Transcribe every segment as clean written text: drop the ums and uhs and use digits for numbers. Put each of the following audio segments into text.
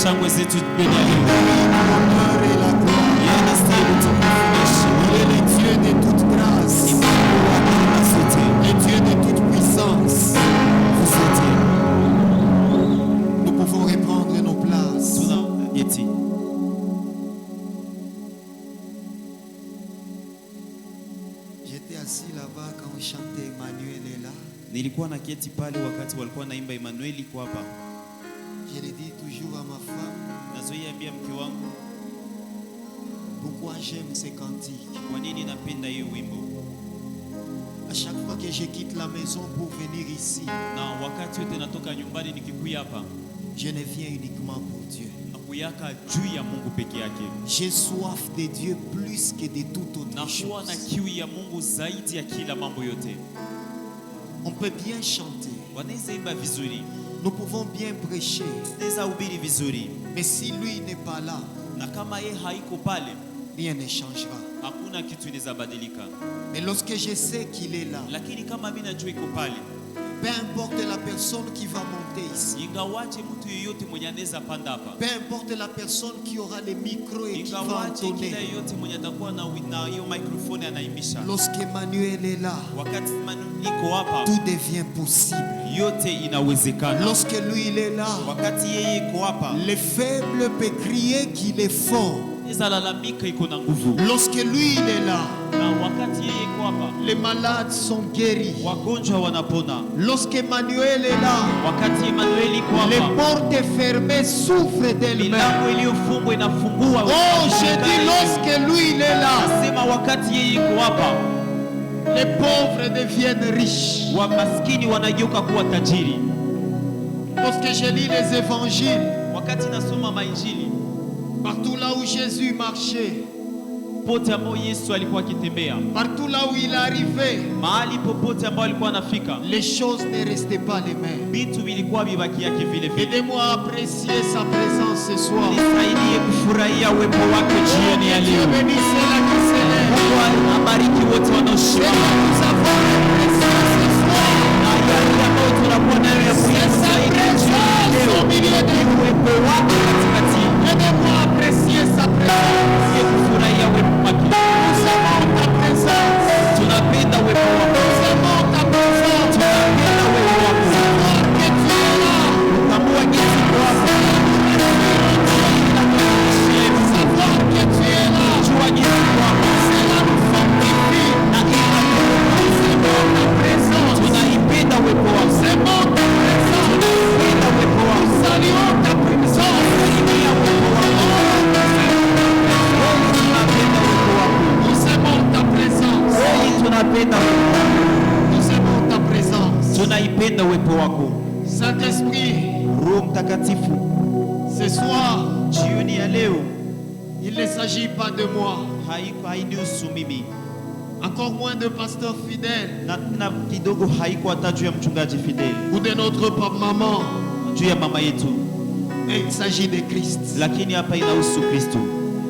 shangwe zetu jioni ya leo. L'honneur et la gloire. Yeye anastahili utukufu na heshima. Il est le Dieu de toute grâce. Ni Mungu wa neema zote. Le Dieu de toute puissance. Nguvu zote. Nous pouvons reprendre nos places. Tunaketi. J'étais assis là-bas quand on chantait Emmanuel est là. Nilikuwa na keti pale wakati walikuwa naimba Emmanuel iko hapa. Je le dis toujours à ma femme. Nazoea ambia mke wangu Pourquoi j'aime ces cantiques. kwa nini napenda hiyo wimbo. À chaque fois que je quitte la maison pour venir ici, Na wakati wote natoka nyumbani nikikuya hapa je ne viens uniquement pour Dieu. nakuyaka juu ya Mungu peke yake. J'ai soif de Dieu plus que de toute autre Nakuwa na chose. kiu ya Mungu zaidi ya kila mambo yote. On peut bien chanter, Wanaweza imba vizuri, nous pouvons bien prêcher, wanaweza hubiri vizuri, mais si lui n'est pas là, na kama yeye haiko pale rien ne changera. hakuna kitu inaweza badilika. Mais lorsque je sais qu'il est là, Lakini kama mimi najua iko pale, peu importe la personne qui va monter ici, ingawache mtu yeyote mwenye anaweza panda hapa, peu importe la personne qui aura le micro et qui va ingawache kila entonner, yeyote mwenye atakuwa na hiyo microphone anaimbisha, lorsqu'Emmanuel est là, wakati iko hapa tout devient possible. yote inawezekana. Lorsque lui il est là, Wakati yeye iko hapa, le faible peut crier qu'il est fort. inaweza lalamika iko na nguvu. Lorsque lui il est là, Na wakati yeye iko hapa, les malades sont guéris. wagonjwa wanapona. Lorsqu'Emmanuel est là, Wakati Emmanuel iko les hapa, portes fermées s'ouvrent d'elles-mêmes. milango iliyofungwa inafungua. Oh, je dis lorsque lui il est là, Nasema wakati yeye iko hapa, les pauvres deviennent riches. wa maskini wanageuka kuwa tajiri. Lorsque je lis les évangiles, Wakati nasoma mainjili, partout là où Jésus marchait, popote ambao Yesu alikuwa akitembea, partout là où il arrivait, mahali popote ambao alikuwa anafika, les choses ne restaient pas les mêmes. vitu vilikuwa vibaki yake vile vile. Aidez-moi à apprécier sa présence ce soir. Nisaidie kufurahia uwepo wake jioni ya Dieu leo. bénisse ceux-là qui s'élèvent. Mungu abariki wote C'est wanaoshiriki que nous avons l'impression ce soir. na yale ambayo tunakuwa nayo ya C'est sa présence au milieu de nous. uwepo wake katikati. Aidez-moi à apprécier sa présence. Nisaidie kufurahia uwepo wake. Nous aimons ta présence. Tunapenda uwepo wako. Nous aimons ta présence. Tunapenda uwepo wako. Savoir que tu es là. Tambua jinsi uko hapa. Savoir que tu es là. Jua jinsi uko hapa. Cela nous fortifie. Na Nous aimons ta présence. tunaipenda uwepo wako. Nous aimons ta présence. Tunapenda uwepo wako. Nous saluons ta présence. Tunaimbia uwepo wako. Tunapenda uwepo wako. Nous aimons ta présence. Kweli tunapenda uwepo wako. Nous aimons ta présence. Tunaipenda uwepo wako. Saint-Esprit, Roho Mtakatifu, ce soir, jioni ya leo il ne s'agit pas de moi, hainihusu mimi encore moins de pasteur fidèle na tena kidogo haiko hata juu ya mchungaji Fidel, ou de notre maman, juu ya mama yetu, mais il s'agit de Christ. lakini hapa inahusu Kristo.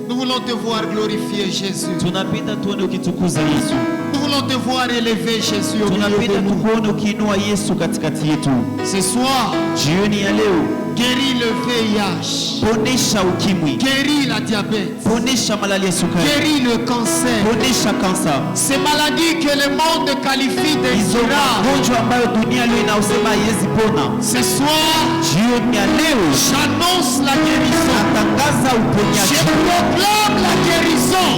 Nous voulons te voir glorifier Jésus. Tunapenda tuone ukitukuza Yesu. Nous voulons te voir élever Jésus au milieu de Tunapenda nous. tukuone ukiinua Yesu katikati yetu. Ce soir, Jioni ya leo, guéris le VIH, ponesha ukimwi, guéris la diabète, ponesha malali ya sukari, guéris le cancer. ponesha kansa, Ces maladies que le monde qualifie hizo d'incurables. magonjwa ambayo dunia leo inaosema haiwezi pona. Ce soir, Jioni ya leo j'annonce la guérison. natangaza Je uponyaji. proclame la guérison.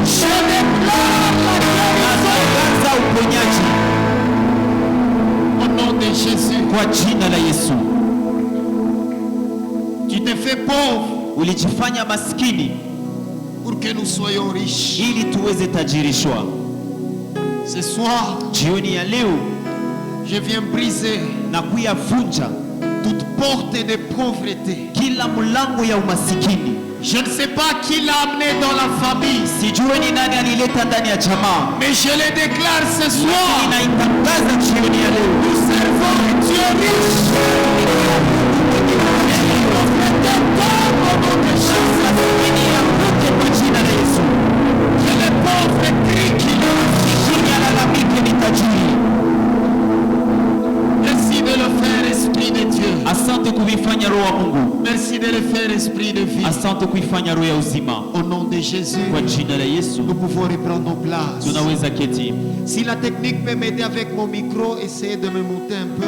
Je déclare la guérison. Natangaza uponyaji Au nom de Jésus. kwa jina la Yesu. Tu te fais pauvre Ulijifanya maskini pour que nous soyons riches. ili tuweze tajirishwa. Ce soir, Jioni ya leo je viens briser na kuyavunja toute porte de pauvreté. kila mlango ya umasikini. Je ne sais pas qui l'a amené dans la famille, Sijue ni nani alileta ndani ya jamaa, mais je le déclare ce soir. inaitangaza jioni ya leo. Nous servons un Dieu riche. Kwa jina la Yesu. Que les pauvres crient qu'il est Masikini alalamike ni tajiri. Merci de le faire, Esprit de Dieu. Asante kuvifanya Roho wa Mungu. Merci de le faire, esprit de vie. Asante kuifanya roho ya uzima. Au nom de Jésus, Kwa jina la Yesu nous pouvons reprendre nos places. tunaweza keti. Si la technique peut m'aider avec mon micro, essayez de me monter un peu.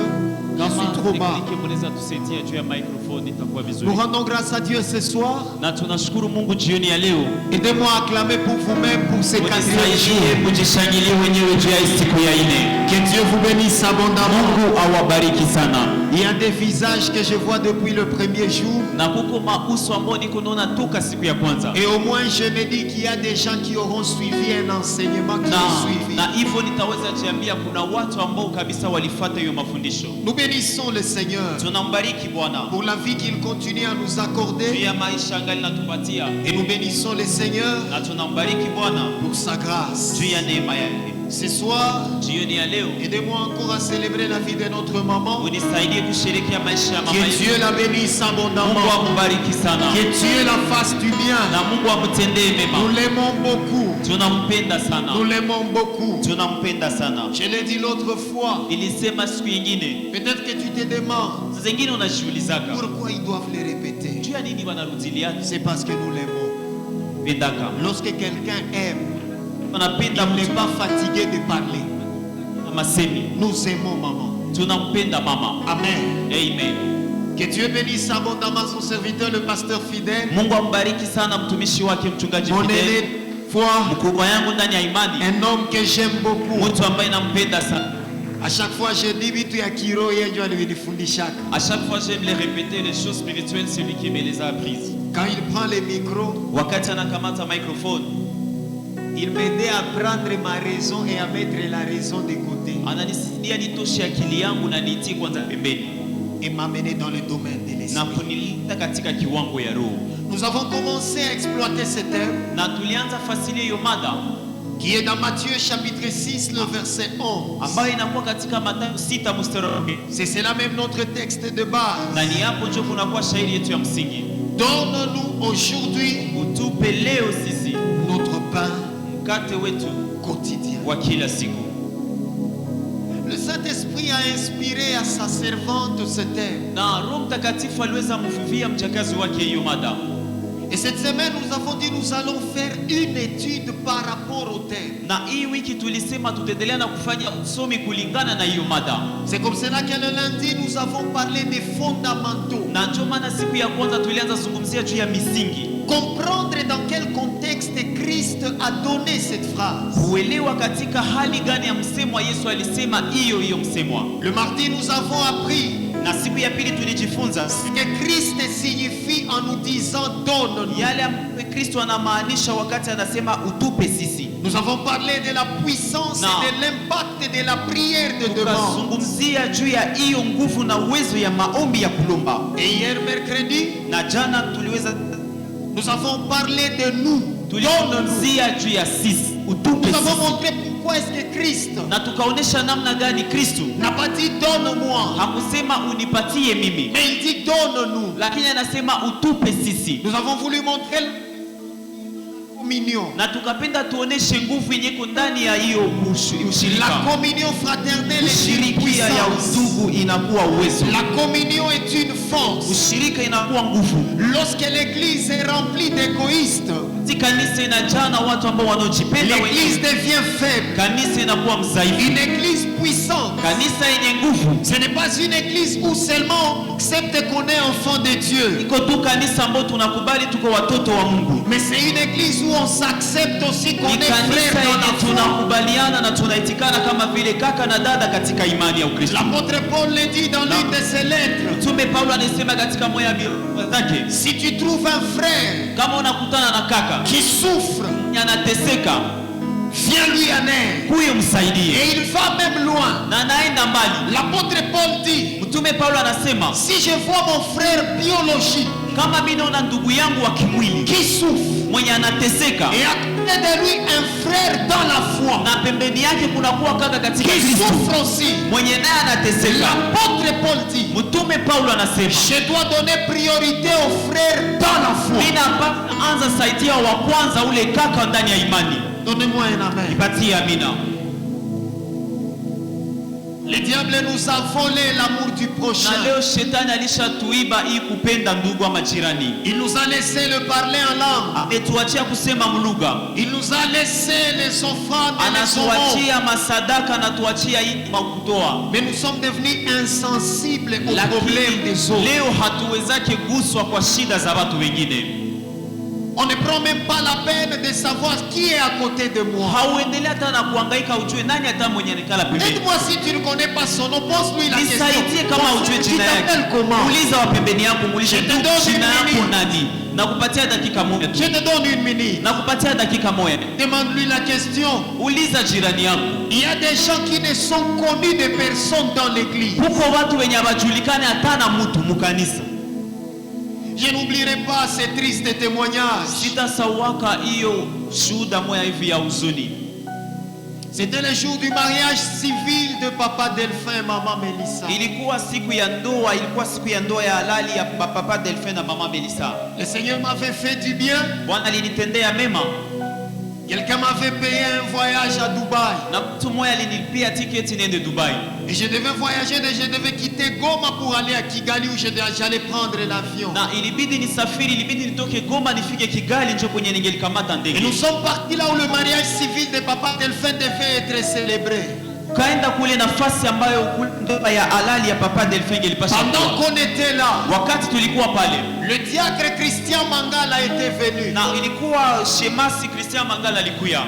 Je suis trop bas. tekniki mnaweza tusaidia juu ya microphone itakuwa vizuri. Nous rendons grâce à Dieu ce soir. Na tunashukuru Mungu jioni ya leo. Aidez-moi à acclamer pour vous-même pour ces 4e jours. Mujishangilie wenyewe juu ya siku ya 4. Que Dieu vous bénisse abondamment. Mungu awabariki sana. Il y a des visages que je vois depuis le premier jour. Na kuko mauso ambao niko naona toka siku ya kwanza. Et au moins je me dis qu'il y a des gens qui auront suivi un enseignement qui ont suivi. Na hivyo nitaweza jiambia kuna watu ambao kabisa walifuata hiyo mafundisho. Nous bénissons le Seigneur Tunambariki Bwana pour la vie qu'il continue à nous accorder. juu ya maisha angali natupatia. Et nous bénissons le Seigneur Na tunambariki Bwana pour sa grâce. juu ya neema yake. Ce soir, Jioni ya leo aidez-moi encore à célébrer la vie de notre maman. unisaidie kusherehekea maisha ya mama Que yetu. Dieu la bénisse Mungu abondamment. ambariki sana. Que Dieu la fasse du bien. Na Mungu amtendee Nous mema. l'aimons beaucoup. Tunampenda sana. Nous l'aimons beaucoup. Tunampenda sana. Je l'ai dit l'autre fois. Nilisema siku nyingine, Peut-être que tu te demandes saa zingine unajiulizaka pourquoi ils doivent le répéter. juu ya nini wanarudilia C'est parce que nous l'aimons. pendaka. Lorsque quelqu'un aime, Tunapenda il n'est mtu pas fatigué de parler. na masemi. Nous aimons maman. Tunampenda mama. Amen. Amen. Que Dieu bénisse abondamment son serviteur, le pasteur fidèle. Mungu ambariki sana mtumishi wake mchungaji Mon Fidel. aîné foi, Mkubwa yangu ndani ya imani. un homme que j'aime beaucoup. Mtu ambaye nampenda sana. À chaque fois, je dis vitu ya kiro yeye ndio alinifundisha. À chaque fois j'aime les répéter les choses spirituelles, c'est lui qui me les a apprises. Quand il prend le micro, Wakati anakamata microphone, il m'aidait à prendre ma raison et à mettre la raison de côté ananisaidia nitoshe akili yangu na nitie kwanza pembeni et m'amener dans le domaine de na l'esprit. kunileta katika kiwango ya roho. Nous avons commencé à exploiter ce thème Na tulianza fasilia hiyo mada qui est dans Matthieu chapitre 6, le verset 11. ambayo inakuwa katika Mathayo 6 mstari wa 2. C'est cela même notre texte de base. Na ni hapo ndio kunakuwa shairi yetu ya msingi. Donne-nous aujourd'hui Utupe leo sisi notre pain mkate wetu quotidien. wa kila siku. Le Saint-Esprit a inspiré à sa servante ce thème. Na Roho Mtakatifu aliweza mvuvia mchakazi wake hiyo mada. Et cette semaine, nous avons dit nous allons faire une étude par rapport au thème. Na hii wiki tulisema tutaendelea na kufanya usomi kulingana na hiyo mada. C'est comme cela que le lundi, nous avons parlé des fondamentaux. Na ndio maana siku ya kwanza tulianza zungumzia juu ya misingi. Comprendre dans quel contexte Christ a donné cette phrase. Kuelewa katika hali gani ya msemo wa Yesu alisema hiyo msemwa. Le mardi, nous avons appris Na siku ya pili tulijifunza que Christ signifie en nous disant donne-nous. yale ambayo Kristo anamaanisha wakati anasema utupe sisi. Nous avons parlé de la puissance Non. et de l'impact de la prière de demande. Tukazungumzia juu ya hiyo nguvu na uwezo ya maombi ya kulomba. Et hier mercredi, Na jana tuliweza nous avons parlé de nous. Donne-nous. tulizungumzia juu ya sisi utupe Nous avons sisi. montré pourquoi est-ce que Christ Na tukaonesha namna gani Kristo n'a pas dit donne-moi, hakusema unipatie mimi, mais il dit donne-nous. lakini anasema utupe sisi. Nous avons voulu montrer la communion, Na tukapenda tuoneshe nguvu yenye iko ndani ya hiyo la ushirika. communion fraternelle est une Ushirikia ya puissance. udugu inakuwa uwezo. La communion est une force. Ushirika inakuwa nguvu. Lorsque l'église est remplie d'égoïstes, Si kanisa inajaa na watu ambao wanaojipenda l'église wenyewe, devient faible. kanisa inakuwa mdhaifu. Une église puissante, Kanisa yenye nguvu ce n'est pas une église où seulement on accepte qu'on est enfant de Dieu, iko tu kanisa ambao tunakubali tuko watoto wa Mungu. mais c'est une église où on s'accepte aussi qu'on Ni est frère kanisa dans la yenye foi. tunakubaliana na tunaitikana kama vile kaka na dada katika imani ya Ukristo. L'apôtre Paul le dit dans l'une de ses lettres. Mtume Paulo anasema katika moja ya barua zake, Si tu trouves un frère kama unakutana na kaka qui souffre, anateseka, viens lui en aide. huyo msaidie. Et il va même loin. Na anaenda mbali. L'apôtre Paul dit, Mtume Paulo anasema, si je vois mon frère biologique kama mimi naona ndugu yangu wa kimwili qui souffre, mwenye anateseka et à côté de lui un frère dans la foi na pembeni yake kunakuwa kaka katika qui Kristo souffre aussi, mwenye naye anateseka, l'apôtre Paul dit, Mtume Paulo anasema, je dois donner priorité aux frères dans la foi. mimi naanza saidia wa kwanza ule kaka ndani ya imani. Donnez-moi un amen. Nipatie amina. Le diable nous a volé l'amour du Na prochain. leo shetani alishatuiba hii kupenda ndugu ama jirani. Il nous a laissé le parler en langue. Ametuachia kusema mlugha. Il nous a laissé les offrandes et les aumônes. Anatuachia masadaka, anatuachia hii makutoa. Mais nous sommes devenus insensibles aux problèmes Lakini des autres. leo hatuwezake guswa kwa shida za watu wengine. On ne prend même pas la peine de savoir qui est à côté de moi. Hauendelea hata na kuhangaika ujue nani hata mwenye anikala pembeni. Aide-moi si tu ne connais pas son nom, pose-lui la question. Nisaidie kama ujue Tu jina t'appelles yake. comment? Uliza wa pembeni yako, muulize Je te donne jina une yako minute. nani. Nakupatia dakika moja. Je te donne une minute. Nakupatia dakika moja. Demande-lui la question. Uliza jirani yako. Il y a des gens qui ne sont connus de personne dans l'église. Huko watu wenye hawajulikani hata na mtu mukanisa. Je n'oublierai pas ces tristes témoignages. Sitasawaka hiyo shuhuda moja hivi ya huzuni. C'était le jour du mariage civil de Papa Delphin et Maman Mélissa. Ilikuwa siku ya ndoa, ilikuwa siku ya ndoa ya halali ya Papa Delphin na Mama Melissa. Le Seigneur m'avait fait du bien. Bwana alinitendea mema. Quelqu'un m'avait payé un voyage à Dubaï. Na mtu mmoja alinilipia tiketi niende Dubai. Et je devais voyager, je devais quitter Goma pour aller à Kigali où j'allais prendre l'avion. Na ilibidi nisafiri, ilibidi nitoke Goma nifike Kigali njo kwenye ningelikamata Et ndege. nous sommes partis là où le mariage civil de Papa Delphin devait être célébré. Kaenda kule nafasi ambayo ndoa ya halali ya Papa Delphin ilipasha Pendant kuwa. qu'on était là, Wakati tulikuwa pale, le diacre Christian Mangala était venu. na ilikuwa shemasi Christian Mangala alikuya.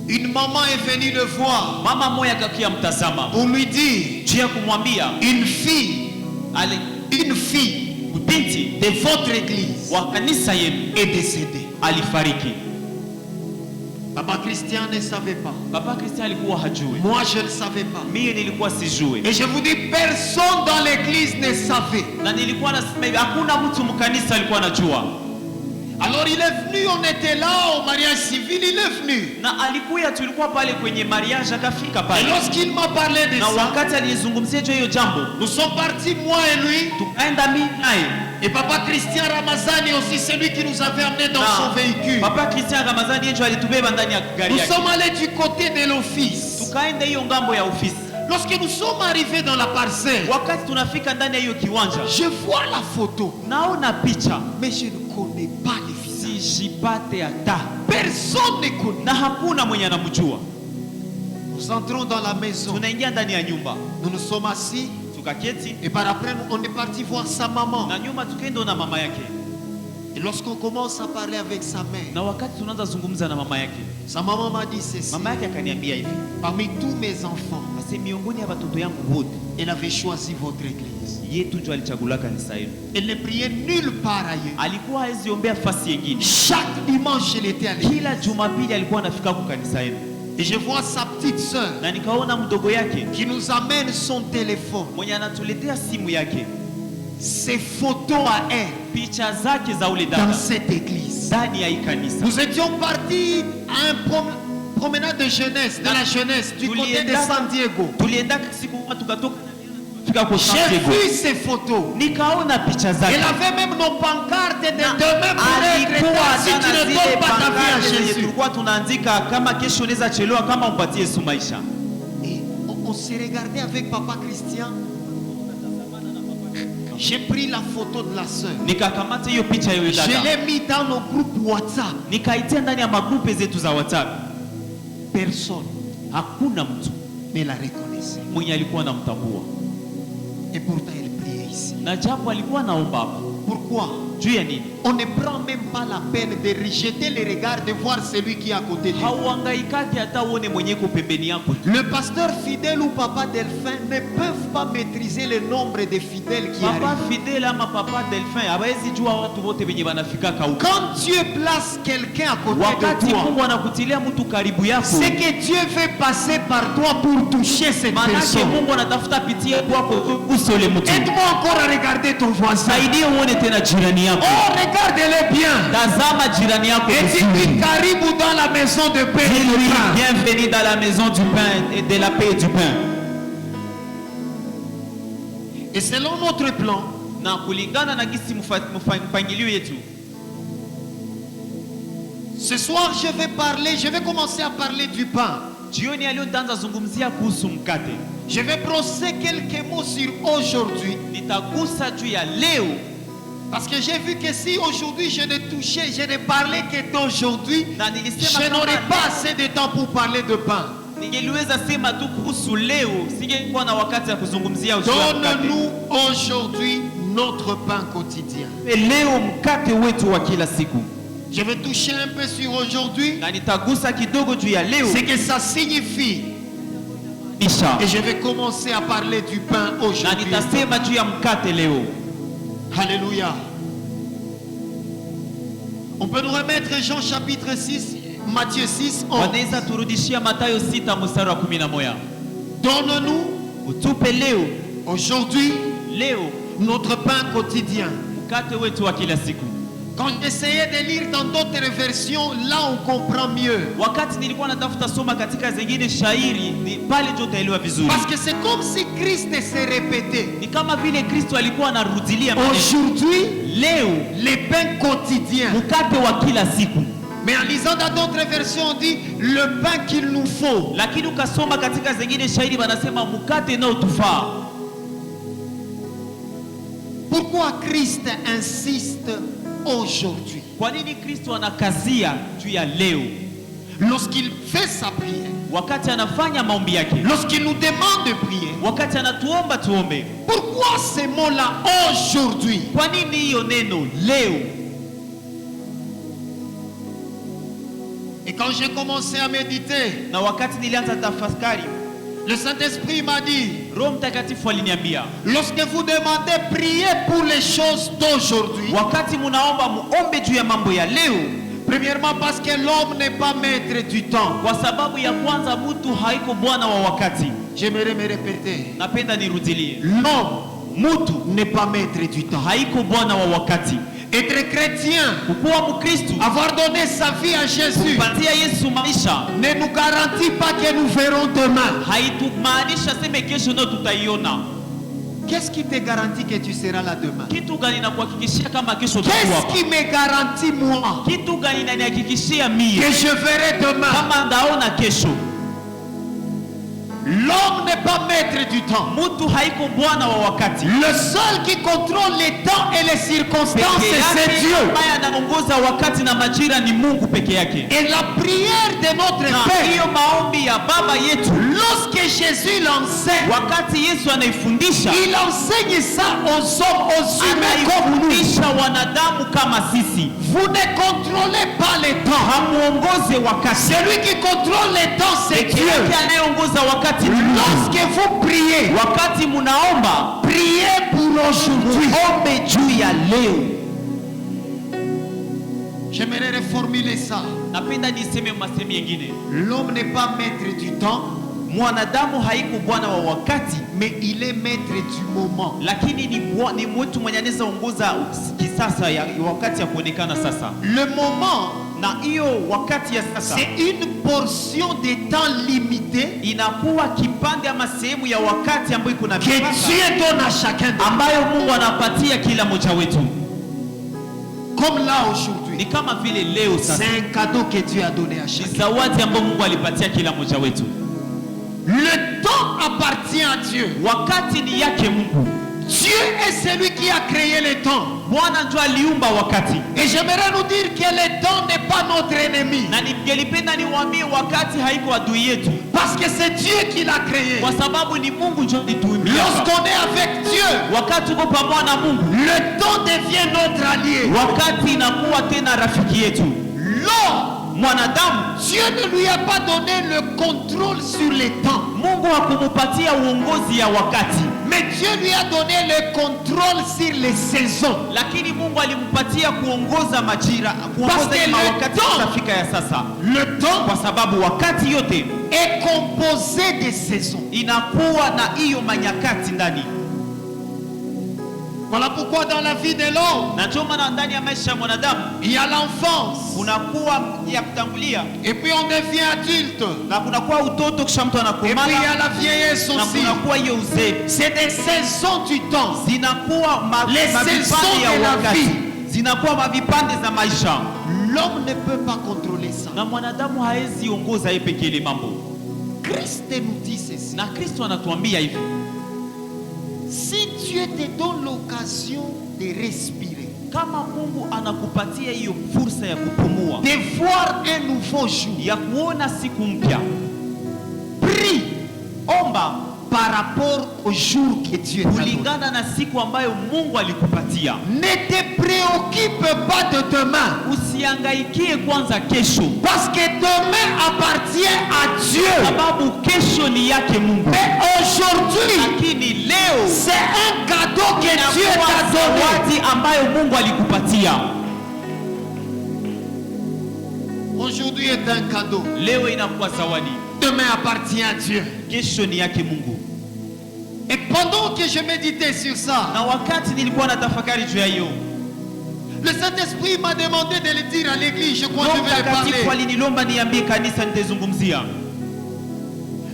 Une maman est venue le voir Mama moja akakia mtazama. pour lui dire, Juu ya kumwambia une fille binti de votre église wa kanisa yenu est décédée. alifariki. Papa Christian ne savait pas. Papa Christian alikuwa hajui. Moi, je ne savais pas. Mimi nilikuwa sijui. Et je vous dis, personne dans l'église ne savait. Na nilikuwa nasema hivi, hakuna mtu mkanisa alikuwa anajua. Alors il est venu, on était là au mariage civil, il est venu. Na alikuya, tulikuwa pale kwenye mariage, akafika Et pale. lorsqu'il m'a parlé de Na ça, wakati alinizungumzia juu ya hiyo jambo, nous sommes partis, moi et lui. tukaenda mimi naye. Et Papa Christian Ramazani aussi, c'est lui qui nous avait amenés dans Na son véhicule. Papa Christian Ramazani yeye alitubeba ndani ya gari Nous yake. sommes allés du côté de l'office. Tukaenda hiyo ngambo ya ofisi. Lorsque nous sommes arrivés dans la parcelle, Wakati tunafika ndani ya hiyo kiwanja, je vois la photo, naona picha, mais je ne connais pas les visages. sijipate hata. Personne ne connaît. Na hakuna mwenye anamjua. Nous entrons dans la maison. Tunaingia ndani ya nyumba, Nous nous sommes assis. tukaketi, Et par après, on est parti voir sa maman. na nyuma tukaenda na mama yake. Et lorsqu'on commence à parler avec sa mère, Na wakati tunaanza zungumza na mama yake, sa maman m'a dit ceci. mama yake akaniambia hivi, Parmi tous mes enfants, basi miongoni ya watoto yangu wote elle avait choisi votre église. yetu ndio alichagula kanisa hilo. Elle ne priait nulle part ailleurs. Alikuwa hawezi ombea fasi nyingine. Chaque dimanche, elle était à l'église. Kila Jumapili alikuwa anafika kwa kanisa hilo. Et je vois sa petite sœur Na nikaona mdogo yake qui nous amène son téléphone. mwenye anatuletea simu yake, Ses photos à elle picha zake za ule dans dada cette église. ndani ya hii kanisa. Nous étions partis à un promenade de jeunesse, de la jeunesse, du côté de San Diego. Tulienda siku moja tukatoka fika kwa San J'ai Diego. vu ses photos. Nikaona picha zake. Elle avait même nos pancartes de demain pour être Alikuwa tard. Si tu hata ne na zile donnes pas ta vie à pancarte zenye Jésus. tulikuwa tunaandika kama kesho unaweza chelewa kama umpatie Yesu maisha. Et on s'est regardé avec Papa Christian. J'ai pris la photo de la sœur. Nikakamata hiyo picha ya yule Je dada. l'ai mis dans nos groupes WhatsApp. Nikaitia ndani ya magrupe zetu za WhatsApp. Personne Hakuna mtu ne la reconnaissait. mwenye alikuwa anamtambua. Et pourtant, elle priait ici. Na japo alikuwa anaomba hapa. Pourquoi? Juu ya nini? On ne prend même pas la peine de rejeter les regards, de voir celui qui est à côté de nous. Hauhangaikaki hata uone mwenye ko pembeni yako. Le pasteur fidèle ou Papa Delphin ne peuvent pas maîtriser le nombre de fidèles qui Papa arrivent. Fidel ama Papa Delphin hawezi jua watu wote wenye wanafikaka huko. Quand Dieu place quelqu'un à côté de Wakati toi, Mungu anakutilia mtu karibu yako, c'est que Dieu veut passer par toi pour toucher cette manake personne. Mungu anatafuta pitie kwako uguse ule mtu. Aide-moi encore à regarder ton voisin. Saidia uone tena jirani yako. Oh, regarde-les bien. Tazama jirani yako Et vizuri. dis Caribou dans la maison de paix et Dis-lui, de pain. bienvenue dans la maison du pain et de la paix et du pain. Et selon notre plan, Na kulingana na gisi mpangilio yetu, ce soir je vais commencer à parler du pain. Jioni ya leo nitaanza zungumzia kuhusu mkate. Je vais brosser quelques mots sur aujourd'hui. Nitagusa juu ya leo. Parce que j'ai vu que si aujourd'hui je ne parlais que d'aujourd'hui, je n'aurais pas assez de temps pour parler de pain. Ningeliweza sema tu kuhusu leo, singekuwa na wakati ya kuzungumzia juu ya mkate. Donne-nous aujourd'hui notre pain quotidien. Leo mkate wetu wa kila siku. Je vais toucher un peu sur aujourd'hui. Na nitagusa kidogo juu ya leo. Ce que ça signifie. Et je vais commencer à parler du pain aujourd'hui. Na nitasema juu ya mkate leo. Alléluia. On peut nous remettre Jean chapitre 6, Matthieu 6, 11. Wanaweza turudishia Mathayo 6 mstari wa 11. Donne-nous utupe leo, aujourd'hui, leo notre pain quotidien. Mkate wetu wa kila siku. Quand j'essayais de lire dans d'autres versions, là on comprend mieux. Wakati nilikuwa natafuta soma katika zingine shairi, ni pale ndio utaelewa vizuri. Parce que c'est comme si Christ se répétait. Ni kama vile Kristo alikuwa anarudilia maneno. Aujourd'hui, leo, le pain quotidien. Mkate wa kila siku. Mais en lisant dans d'autres versions, on dit le pain qu'il nous faut. Lakini ukasoma katika zingine shairi wanasema mkate nao tufaa. Pourquoi Christ insiste aujourd'hui? Kwa nini Kristo anakazia juu ya leo? Lorsqu'il fait sa prière, wakati anafanya maombi yake, lorsqu'il nous demande de prier, wakati anatuomba tuombe, pourquoi ces mots-là aujourd'hui? Kwa nini hiyo neno leo? Et quand j'ai commencé à méditer, na wakati nilianza tafakari, le Saint-Esprit m'a dit, Roho Mtakatifu aliniambia, lorsque vous demandez prier pour les choses d'aujourd'hui, wakati munaomba muombe juu ya mambo ya leo, premièrement parce que l'homme n'est pas maître du temps. Kwa sababu ya kwanza mtu haiko bwana wa wakati. J'aimerais me répéter. Napenda nirudilie. L'homme, mtu, n'est pas maître du temps. Haiko bwana wa wakati. Être chrétien, avoir donné sa vie à Jésus, ne nous garantit pas que nous verrons demain. Qu'est-ce qui te garantit que tu seras là demain? Qu'est-ce qui me garantit moi que je verrai demain? L'homme n'est pas maître du temps. Le seul qui contrôle les temps et les circonstances, c'est Dieu. Et la prière de notre Père, lorsque Jésus l'enseigne, il enseigne ça aux hommes, aux humains comme nous. Vous ne contrôlez pas les temps. Celui qui contrôle les temps, c'est Dieu. Lorsque vous priez, wakati munaomba, priez pour aujourd'hui. Ombe juu ya leo. J'aimerais reformuler ça. Napenda niseme masemi mengine. L'homme n'est pas maître du temps. Mwanadamu haiko bwana wa wakati, mais il est maître du moment. Lakini ni mtu mwenye anaweza ongoza kisasa ya wakati ya kuonekana sasa. Le moment, na hiyo wakati ya sasa, c'est une portion de temps limité, inakuwa kipande ama sehemu ya wakati ambayo iko na mipaka que Dieu donne à chacun, ambayo Mungu anapatia kila mmoja wetu. Comme là aujourd'hui, ni kama vile leo sasa, c'est un cadeau que Dieu a donné à chacun. Zawadi ambayo Mungu alipatia kila mmoja wetu. Le temps appartient à Dieu. Wakati ni yake Mungu. Dieu est celui qui a créé le temps. Bwana ndiye aliumba wakati. Et j'aimerais nous dire que le temps n'est pas notre ennemi. Na ningelipenda niwaambie wakati haiko adui yetu. Parce que c'est Dieu qui l'a créé. Kwa sababu ni Mungu ndiye alituumba. Lorsqu'on est avec Dieu, wakati uko pamoja na Mungu, le temps devient notre allié. Wakati inakuwa tena rafiki yetu. L'homme, mwanadamu, Dieu ne lui a pas donné le contrôle sur les temps. Mungu hakumupatia uongozi ya wakati. Mais Dieu lui a donné le contrôle sur les saisons. Lakini Mungu alimpatia kuongoza majira, kuongoza wakati safika ya sasa. Le temps, kwa sababu wakati yote est composé de saisons. Inakuwa na hiyo manyakati ndani. Voilà pourquoi dans la vie de l'homme, il y a l'enfance, et puis on devient adulte, et puis il y a la vieillesse aussi. C'est des saisons du temps, les saisons de la vie. L'homme ne peut pas contrôler ça. Christ nous dit ceci. Na Kristo anatuambia hivi. Si Dieu te donne l'occasion de respirer, kama Mungu anakupatia hiyo fursa ya kupumua, de voir un nouveau jour, ya kuona siku mpya, prie, omba par rapport au jour que Dieu t'a donné. Kulingana na siku ambayo Mungu alikupatia. Ne te préoccupe pas de demain. Usihangaikie kwanza kesho. Parce que demain appartient à Dieu. Sababu kesho ni yake Mungu. Mais aujourd'hui, lakini leo c'est un cadeau que Dieu t'a donné. Zawadi ambayo Mungu alikupatia. Aujourd'hui est un cadeau. Leo inakuwa zawadi. Demain appartient à Dieu. Kesho ni yake Mungu. Et pendant que je méditais sur ça, na wakati nilikuwa natafakari juu ya hiyo, le Saint-Esprit m'a demandé de le dire à l'église. Je crois que je vais le parler. Alinilomba niambie kanisa nitazungumzia.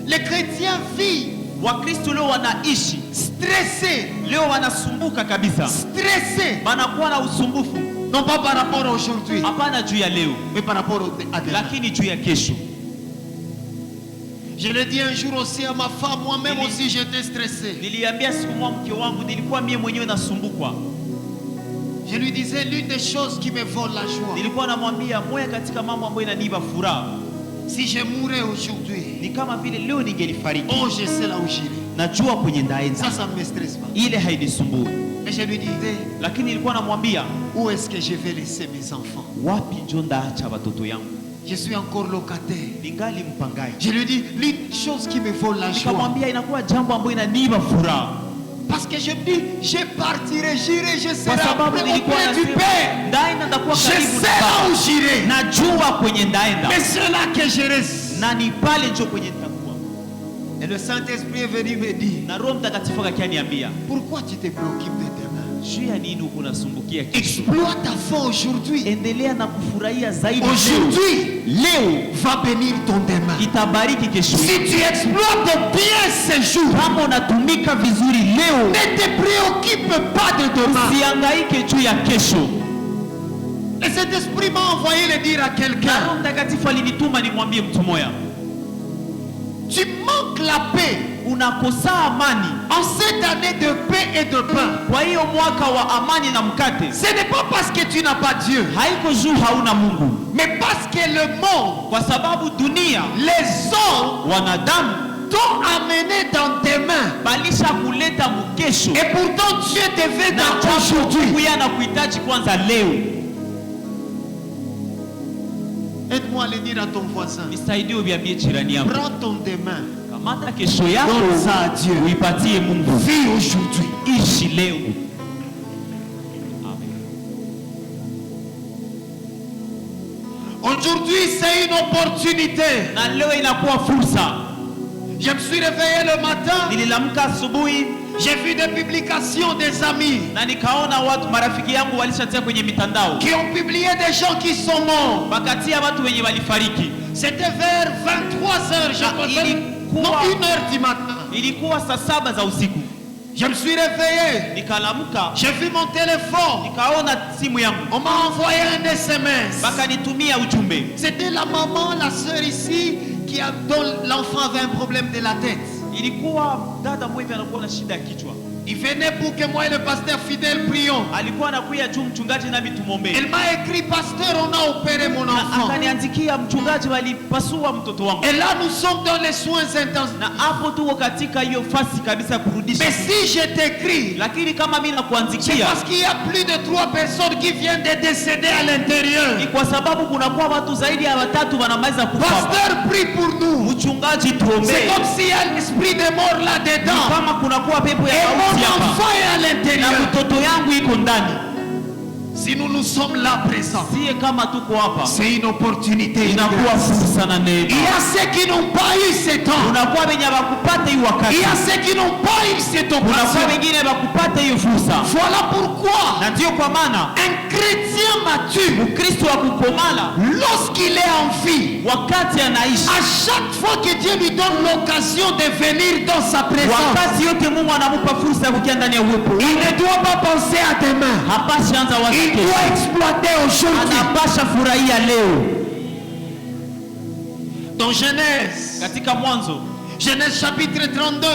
Les chrétiens vivent, Wakristo leo wanaishi stressés, leo wanasumbuka kabisa, stressés, wanakuwa na usumbufu, non pas par rapport à aujourd'hui, hapana juu ya leo, mais par rapport à demain. lakini juu ya kesho. Je l'ai dit un jour aussi à ma femme, moi-même aussi j'étais stressé. Niliambia siku moja mke wangu, nilikuwa mie mwenyewe nasumbukwa. Je lui disais l'une des choses qui me vole la joie. Nilikuwa namwambia moja katika mambo ambayo inanipa furaha, si je mourais aujourd'hui, ni kama vile leo ningelifariki. Oh, je sais là où j'irai. Najua kwenye ndaenda. Ça ne me stresse pas. Ile hainisumbui. Mais je lui disais, lakini nilikuwa namwambia, où est-ce que je vais laisser mes enfants? Wapi njo ndaacha watoto yangu? Je suis encore locataire. Ningali mpangaji. Je lui dis l'une chose qui me vole la joie. Nikamwambia inakuwa jambo ambalo inanipa furaha. Parce que je me dis, je partirai, j'irai, je serai auprès du Père. Je sais là où j'irai. Najua kwenye ndaenda. Mais c'est là que je reste. Na ni pale njo kwenye nitakuwa. Et le Saint-Esprit est venu me dire, na Roho Mtakatifu akaniambia, pourquoi tu te préoccupes de demain? Juu ya nini uko unasumbukia kesho? Exploite à fond aujourd'hui. Endelea na kufurahia zaidi. Aujourd'hui, leo va bénir ton demain. Itabariki kesho. Si tu exploites bien ces jours, kama unatumika vizuri leo, ne te préoccupe pas de demain. Usihangaike juu ya kesho. Et cet esprit m'a envoyé le dire à quelqu'un. Roho Mtakatifu alinituma nimwambie mtu mmoja, tu manques la paix. Unakosa amani en cette année de paix et de pain. Kwa hiyo mwaka wa amani na mkate. Ce n'est pas parce que tu n'as pas Dieu. Haiko juu hauna Mungu. Mais parce que le monde, kwa sababu dunia, les hommes, wanadamu t'ont amené dans tes mains. Balisha kuleta mkesho. Et pourtant Dieu te veut dans aujourd'hui. Mungu anakuhitaji kwanza leo. Aide-moi à le dire à ton voisin. Nisaidie ubiambie jirani yako. Prends ton demain. Kamata kesho yako. Donne ça à Dieu. Uipatie Mungu. Vis aujourd'hui. Ishi leo. Amen. Aujourd'hui c'est une opportunité. Na leo inakuwa fursa. Je me suis réveillé le matin. Niliamka asubuhi. J'ai vu des publications des amis na nikaona watu marafiki yangu walishatia kwenye mitandao qui ont publié des gens qui sont morts. Wakatia watu wenye walifariki. C'était vers 23h, je crois. Non, 1h du matin. Ilikuwa saa 7 za usiku. Je me suis réveillé. Nikalamuka. J'ai vu mon téléphone. Nikaona simu yangu. On m'a envoyé un SMS. Bakanitumia ujumbe. C'était la maman, la sœur ici dont l'enfant avait un problème de la tête. Ilikuwa dada mmoja anakuwa na shida ya kichwa. Il venait pour que moi et le pasteur fidèle prions. Alikuwa anakuja juu mchungaji nami tumombe. Elle m'a écrit, pasteur, on a opéré mon enfant. Akaniandikia, mchungaji walipasua mtoto wangu. Et là nous sommes dans les soins intensifs. Na hapo tuko katika hiyo fasi kabisa kurudisha. Mais si je t'écris, lakini kama mimi nakuandikia, c'est parce qu'il y a plus de 3 personnes qui viennent de décéder à l'intérieur. Ni kwa sababu kuna kwa watu zaidi ya 3 wanamaliza kufa. Pasteur, prie pour nous. Mchungaji tuombe. C'est comme s'il y a l'esprit de mort là-dedans. Kama kuna kwa pepo ya mauti hapa. L'enfant est à l'intérieur. Na mtoto yangu iko ndani. Si nous sommes là présents, c'est une opportunité. Il y a ceux qui n'ont pas eu ce temps. Il y a ceux qui n'ont pas eu cette occasion. Voilà pourquoi un chrétien mature, lorsqu'il est en vie, à chaque fois que Dieu lui donne l'occasion de venir dans sa présence, il ne doit pas penser à demain. Il doit exploiter aujourd'hui. Dans Genèse. Katika Mwanzo. Genèse chapitre 32.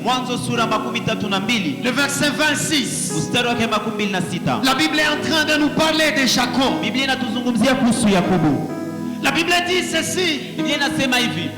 Mwanzo sura 32. Le verset 26. Mstari wake 26. La Bible est en train de nous parler de Jacob. Biblia inatuzungumzia kuhusu Yakobo. La Bible dit ceci. Biblia inasema hivi.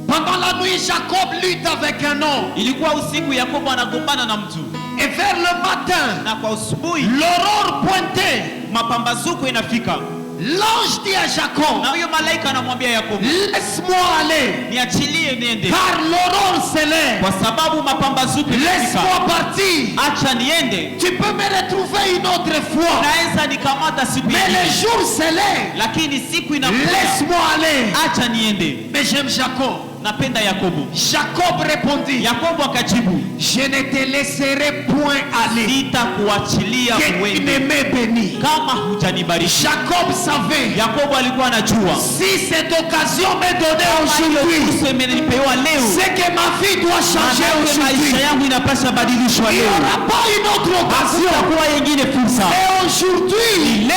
Pendant la nuit, Jacob lutte avec un homme. Ilikuwa usiku, Yakobo anagombana na mtu. Et vers le matin, na kwa asubuhi, l'aurore pointée, mapambazuko inafika. L'ange dit à Jacob, na huyo malaika anamwambia Yakobo, laisse-moi aller, niachilie niende, car l'aurore s'élève, kwa sababu mapambazuko inafika. Laisse-moi partir, acha niende. Tu peux me retrouver une autre fois, naweza nikamata siku mais nyingine. le jour s'élève, lakini siku inakuja, laisse-moi aller, acha niende. Mais j'aime Jacob. Napenda Yakobo. Jacob répondit, Yakobo akajibu, je ne te laisserai point aller, sitakuachilia que tu ne me bénis. kama hujanibariki. Jacob savait, Yakobo alikuwa anajua, si cette occasion m'est donnée aujourd'hui, c'est que ma vie doit changer aujourd'hui. Il n'y aura pas une autre occasion. Et aujourd'hui,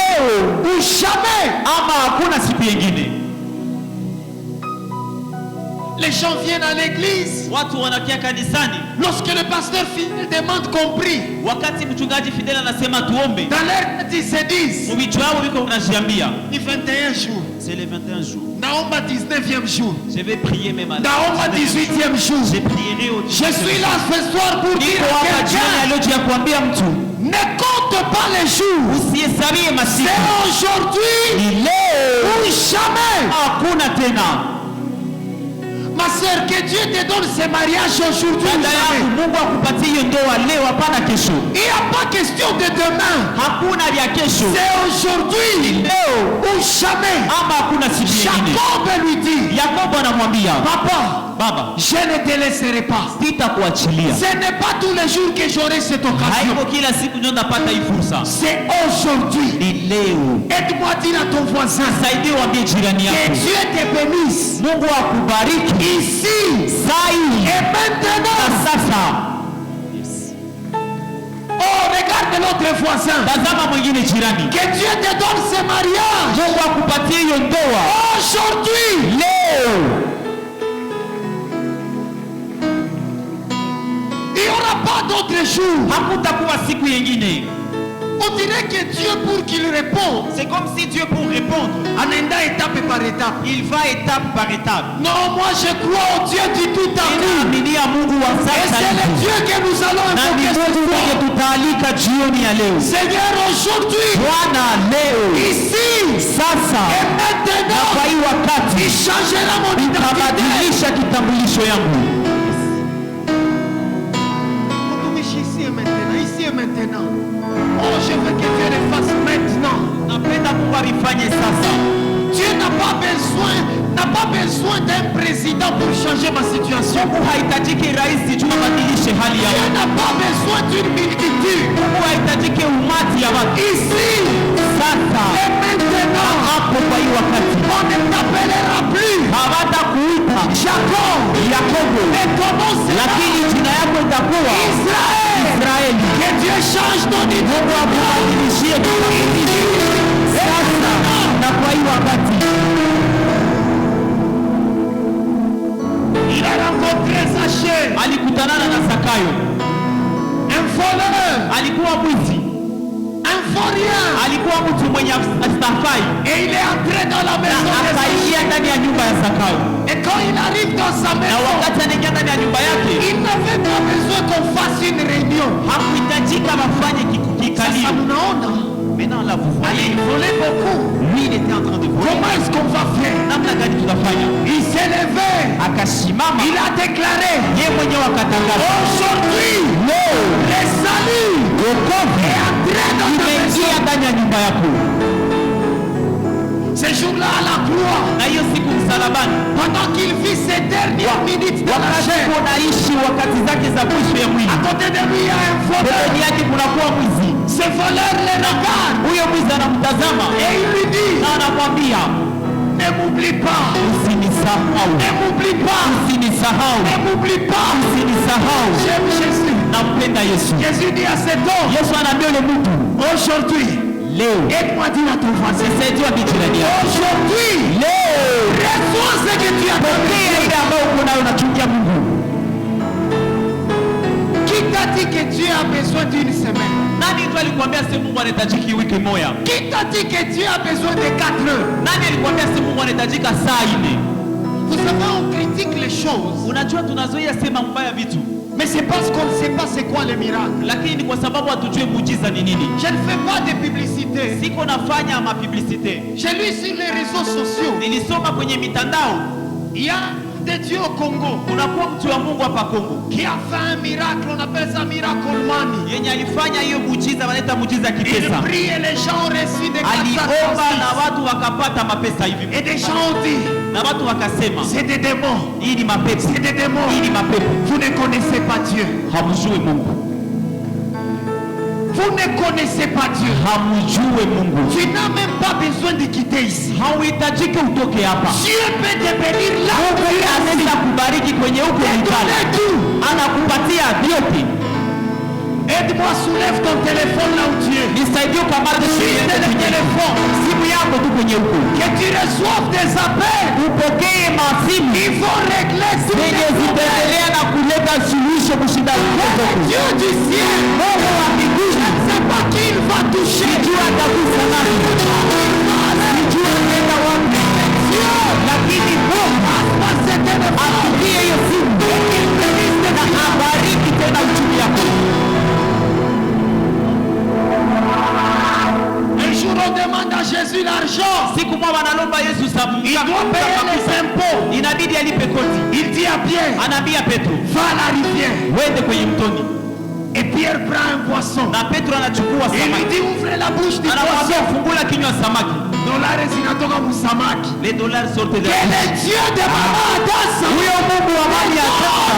ou jamais. Les gens viennent à l'église. Lorsque le pasteur Fidèle demande qu'on prie, dans leur tête ils se disent, il 21 jours. C'est les 21 jours. Naomba 19e jour. Je vais prier même à Naomba 18e jour. Je prierai au 18e. Je suis là ce soir pour dire à quelqu'un, ne compte pas les jours. C'est aujourd'hui ou jamais. Ma soeur, que Dieu te donne ce mariage aujourd'hui. Il n'y a pas question de demain. C'est aujourd'hui ou jamais. Jacob lui dit, Papa, je ne te laisserai pas. Ce n'est pas tous les jours que j'aurai cette occasion. C'est aujourd'hui. Aide-moi à dire à ton voisin, que Dieu te bénisse. Ici et maintenant. Oh, regarde l'autre voisin. Que Dieu te donne ce mariage aujourd'hui. Il n'y aura pas d'autre jour. On dirait que Dieu, pour qu'il réponde, c'est comme si Dieu, pour répondre, Anenda étape par étape. il va étape par étape. Non, moi je crois au Dieu du tout à coup. Et c'est le Dieu que nous allons invoquer ce soir. Seigneur, aujourd'hui, ici et maintenant, il changera mon identité. Ici et maintenant, ici et maintenant. Oh, je veux que Dieu le fasse maintenant. Dieu n'a pas besoin d'un président pour changer ma situation. Dieu n'a pas besoin d'une multitude. Ici et maintenant, on ne t'appellera plus Jacob, mais comment c'est Israël. Que Dieu change ton identité. Il a rencontré Zachée, un voleur, un vaurien, et il est entré dans la maison de Zachée. Et quand il arrive dans sa maison, il n'avait pas besoin qu'on fasse une réunion. Sasa mnaona, allez, il volait beaucoup. Lui, il était en train de voler. Comment est-ce qu'on va faire? Il s'est levé. Il a déclaré, aujourd'hui, le salut est entré dans ta maison. Ce jour-là à la croix, pendant qu'il vit ses dernières minutes dans la chair, à côté de lui il y a un voleur. Ce voleur le regarde et il lui dit, ne m'oublie pas, ne m'oublie pas, ne m'oublie pas. J'aime Jésus. Jésus dit à cet homme, aujourd'hui, aide-moi à dire à ton voisin, aujourd'hui, Reçois ce que tu as donné. Qui t'a dit que Dieu a besoin d'une semaine? Nani ndio alikwambia sema Mungu anahitajiki wiki moja? Qui t'a dit que Dieu a besoin de 4 heures? Nani alikwambia sema Mungu anahitajika saa 4? Vous savez, on critique les choses. Unajua tunazoea sema mbaya vitu. Mais c'est parce qu'on ne sait pas c'est quoi le miracle. Lakini ni kwa sababu hatujui muujiza ni nini. Je ne fais pas de publicité. Siko nafanya mapublicité. J'ai lu sur les réseaux sociaux. Nilisoma kwenye mitandao. Il y a des dieux au Congo. Kunakuwa mtu wa Mungu hapa Kongo. Qui a fait un miracle, on appelle ça miracle money. Yenye alifanya hiyo muujiza wanaita muujiza kipesa. Il prie et les gens ont reçu des aliomba na watu wakapata mapesa hivi. Et des gens ont dit. Na watu wakasema. C'est des démons. Hii ni mapepo. C'est des démons. Hii ni mapepo. Vous ne connaissez pas Dieu. Hamjui Mungu. Vous ne connaissez pas Dieu. Hamjui Mungu. Tu n'as même pas besoin de quitter ici. Hauhitajiki utoke hapa. Dieu peut te bénir là. Mungu anaweza kubariki kwenye huko nyumbani. Anakupatia vyote. Aide-moi, soulève ton téléphone là où tu es. Nisaidie ukamate le téléphone. Simu yako tu kwenye huko. Que tu reçoives des appels. Upokee masimu. Ils vont régler tout. Zenye zitaendelea na kuleta suluhisho kushinda zote. Dieu du ciel. Mungu wa mbinguni. Je ne sais pas qui il va toucher. Sijui atagusa nani. Sijui anaenda wapi. Lakini Mungu asikie hiyo simu. Na abariki tena uchumi yako. Un jour on demande à Jésus l'argent. Siku moja wanalomba Yesu sababu. Il doit payer les impôts. Inabidi alipe kodi. Il dit à Pierre. Anaambia Petro. Va à la rivière. Wende kwenye mtoni. Et Pierre prend un poisson. Na Petro anachukua samaki. Il lui dit ouvre la bouche du poisson. Anamwambia fungula kinywa samaki. Dollars zinatoka msamaki. Les dollars sortent de la bouche. Quel est Dieu de Mama Adasa? Huyo Mungu wa mali ya sasa.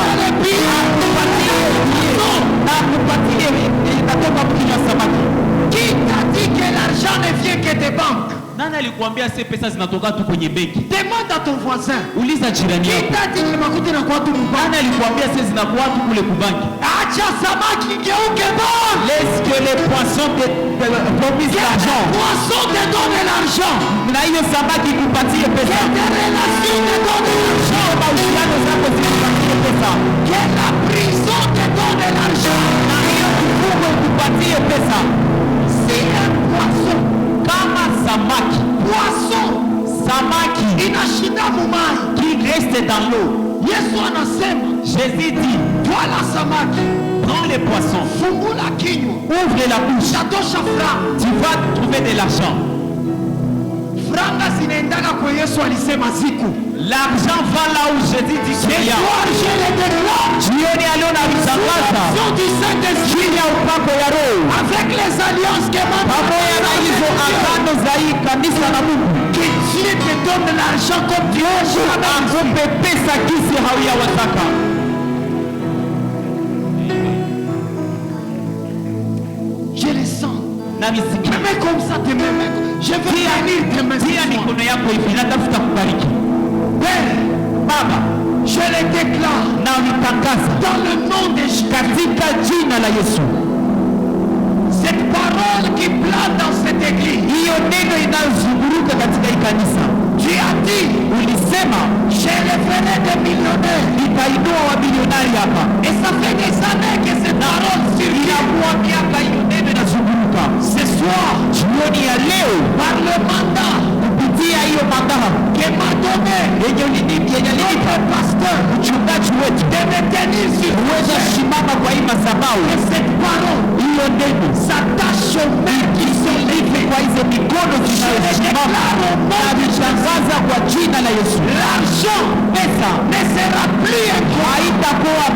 Na kupatie inatoka kinywa samaki. Qui t'a dit que l'argent ne vient que des banques? Nani alikuambia sasa pesa zinatoka tu kwenye benki? Demande à ton voisin. Uliza jirani yako. Qui t'a dit que makuti na kwa tu mbaya? Nani alikuambia sasa zinakuwa tu kule kubanki? Acha samaki geuke banque. Laisse que les poissons te promisent l'argent. Poisson te donne l'argent. Na hiyo samaki kupatie pesa. Que tes relations te donnent l'argent. Mahusiano zako zikupatie pesa. Que la prison te donne l'argent. Na hiyo kifungo kupatie pesa. Si un poisson kama samaki. Poisson. Samaki. Inashinda mumai. Qui reste dans l'eau. Yesu anasema. Jésus dit. Toi la samaki. Prends les poissons. Fungula kinywa. Ouvre la bouche. Tatosha franga. Tu vas trouver de l'argent. Franga zinaendaka kwa Yesu alisema siku. L'argent va là où Jésus dit qu'il y a. Je le déclare. Jioni ya leo navitangaza. Chini ya upako ya Roho. Avec les alliances que pamoja na hizo agano za hii kanisa na Mungu. Que Dieu te donne l'argent comme Dieu akupe pesa kisi hauyawataka. Je le sens. Meme comme ça tes mains. Je veux bénir tes mains. Tia mikono yako hivi natafuta kubariki. Père, Baba, je le déclare na nitangaza dans le nom de Jésus. Katika jina la Yesu. Cette parole qui plane dans cette église. Hiyo neno inayozunguruka katika hii kanisa. Tu as dit, ulisema, je le ferai des millionnaires. Nitainua wabilionari hapa. Et ça fait des années que cette parole circule. Inakuwa miaka hiyo neno inazunguruka. Ce soir, jioni ya leo, par le mandat, kupitia hiyo mandaa que m'a donné yenye pasteur, mchungaji wetu, de me tenir sur uweza simama kwa hii madhabahu. Et cette parole, hiyo neno s'attache aux mains qui sont livrées. Kwa hizo mikono zinazosimama na vitangaza kwa jina la Yesu. L'argent, pesa ne sera plus haitakuwa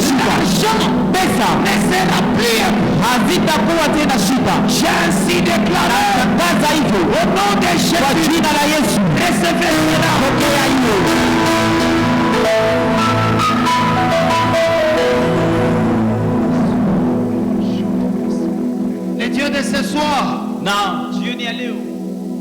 shida. L'argent, pesa ne sera plus hazitakuwa tena shida. J'ai ainsi déclaré. Tangaza hivyo au nom de Jésus. Kwa jina la Yesu. Recevez cela. Pokea hiyo. Le Dieu de ce soir. Na jioni ya leo.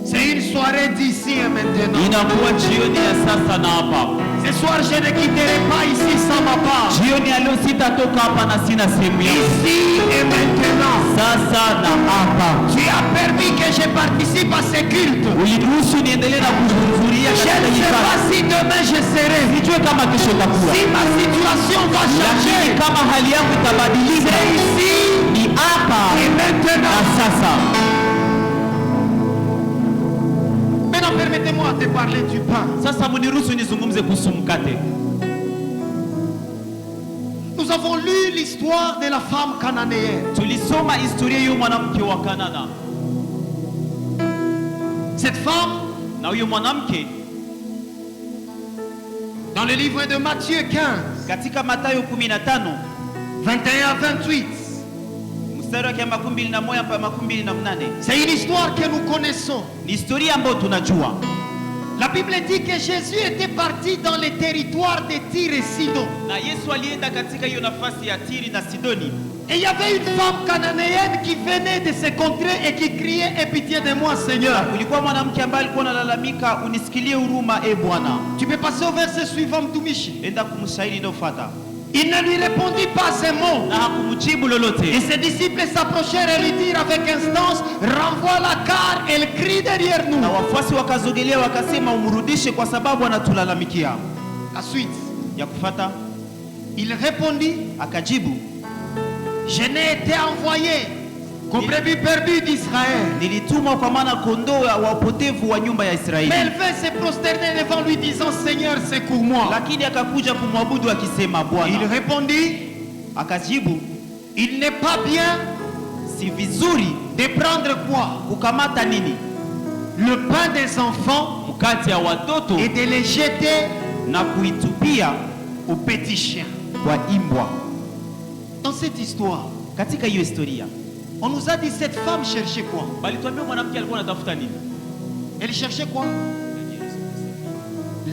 C'est une soirée d'ici et maintenant. Inakuwa jioni ya sasa na hapa. Ce soir, je ne quitterai pas ici sans ma part. Jioni ya leo sitatoka hapa na sina sehemu yangu. Ici et maintenant. Sasa na hapa. Tu as permis que je participe à ce culte. Uliruhusu niendelee na kuhudhuria Je katika ne sais ibada. pas si demain je serai. Sijui kama kesho itakuwa. Si ma situation va changer. Lakini kama hali yangu itabadilika. C'est ici Ni hapa et maintenant. na sasa. Maintenant, permettez-moi de parler du pain. Sasa mniruhusu nizungumze kuhusu mkate. Nous avons lu l'histoire de la femme cananéenne. Tulisoma historia ya mwanamke wa Kanana. Cette femme, Na huyo mwanamke dans le livre de Matthieu 15, katika Mathayo 15 21 à 28, mstari wa 21 mpaka 28. c'est une histoire que nous connaissons. Ni historia ambayo tunajua. La Bible dit que Jésus était parti dans les territoires de Tyr et Sidon. Na Yesu alienda katika hiyo nafasi ya Tiri na Sidoni. Et il y avait une femme cananéenne qui venait de ces contrées et qui criait: aie pitié de moi, Seigneur. Kulikuwa mwanamke ambaye alikuwa analalamika, unisikilie huruma e Bwana. Tu peux passer au verset suivant, Mtumishi. Enda kumshairi ndio fuata. Il ne lui répondit pas un mot. Na hakumjibu lolote. Et ses disciples s'approchèrent et lui dirent avec instance: renvoie-la car elle crie derrière nous. Na wafuasi wakazogelea wakasema, umrudishe kwa sababu anatulalamikia. La suite. Ya kufuata, Il répondit: akajibu, je n'ai été envoyé qu'aux brebis perdues d'Israël. nilitumwa kwa maana kondoo wa upotevu wa nyumba ya Israeli. Mais elle vint se prosterner devant lui disant: Seigneur, secours-moi. Lakini akakuja kumwabudu akisema, Il Bwana. répondit: Akajibu, il n'est pas bien si vizuri de prendre quoi? kukamata nini? Le pain des enfants Mkate ya watoto et de les jeter na kuitupia aux petits chiens. kwa imbwa. Dans cette histoire, Katika hiyo historia on nous a dit cette femme cherchait quoi? balituambia mwanamke alikuwa anatafuta nini? Elle cherchait quoi?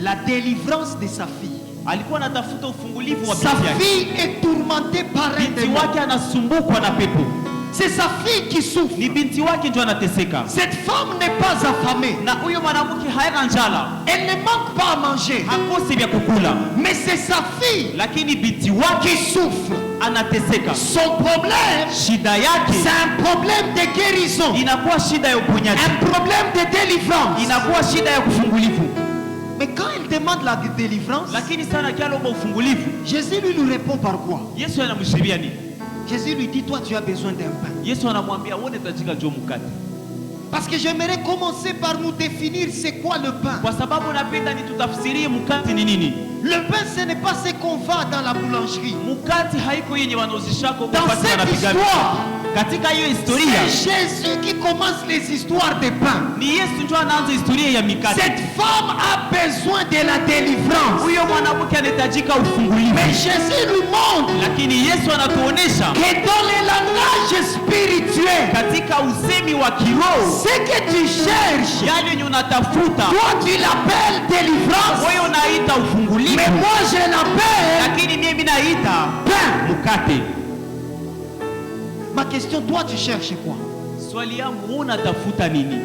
La délivrance de sa fille. Alikuwa anatafuta ufungulivu wa Sa binti yake. fille est tourmentée par un Binti démon. wake anasumbukwa na pepo. C'est sa fille qui souffre. Ni binti wake ndio anateseka. Cette femme n'est pas affamée. Na huyo mwanamke hana njala, Elle ne manque pas à manger. hakosi vya kukula, Mais c'est sa fille lakini binti wake qui souffre. anateseka. Son problème, Shida c'est yake un problème de guérison. inakuwa shida ya uponyaji, Un problème de délivrance. inakuwa shida ya kufungulivu. Mais quand il demande la délivrance, Lakini sana kialomba ufungulivu, Jésus lui répond par quoi? Yesu anamshiria nini? Jésus lui dit: toi tu as besoin d'un pain. Yesu anamwambia wewe unahitajika njoo mkate. Parce que j'aimerais commencer par nous définir c'est quoi le pain. Kwa sababu napenda nitutafsirie mkate ni nini. Le pain, ce n'est pas ce qu'on vend dans la boulangerie. Mkate haiko yenye wanauzishako Dans cette histoire, katika hiyo historia c'est Jésus qui commence les histoires de pain. ni Yesu ndio anaanza historia ya mikate. Cette femme a besoin de la délivrance. Huyo mwanamke anahitajika ufungulivu. Mais Jésus lui montre Lakini Yesu anatuonesha que dans le langage spirituel, katika usemi wa kiroho ce que tu cherches, yale yenye unatafuta toi tu l'appelles délivrance, wewe unaita ufungulivu, mais moi je l'appelle lakini mimi naita pain. mkate. Ma question, toi tu cherches quoi? Swali yangu wewe unatafuta nini?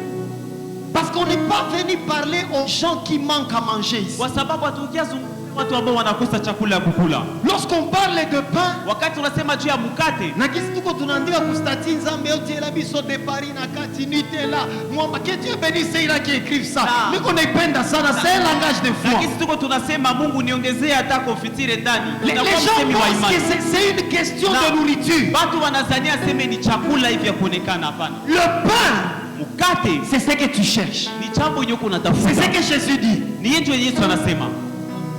Parce qu'on n'est pas venu parler aux gens qui manquent à manger ici. Kwa sababu hatukiazungumza watu ambao wanakosa chakula ya kukula. Lorsqu'on parle de pain, Wakati unasema juu ya mkate, na kisi tuko tunaandika kustati nzambe otiela biso de Paris na kati Nutella mwamba que Dieu bénisse ceux-là qui écrivent ça. Na- Niko naipenda sana, c'est un langage de na foi. kisi tuko tunasema Mungu niongezee hata konfitire ndani. Les Inakuwa gens msemi wa pensent imani. que c'est une question Na- de nourriture. Watu wanazania seme ni chakula hivi ya kuonekana. Hapana, Le pain, mkate c'est ce que tu cherches. ni jambo yenye C'est unatafuta. ce que Jésus dit. Ni yeye ndio Yesu anasema.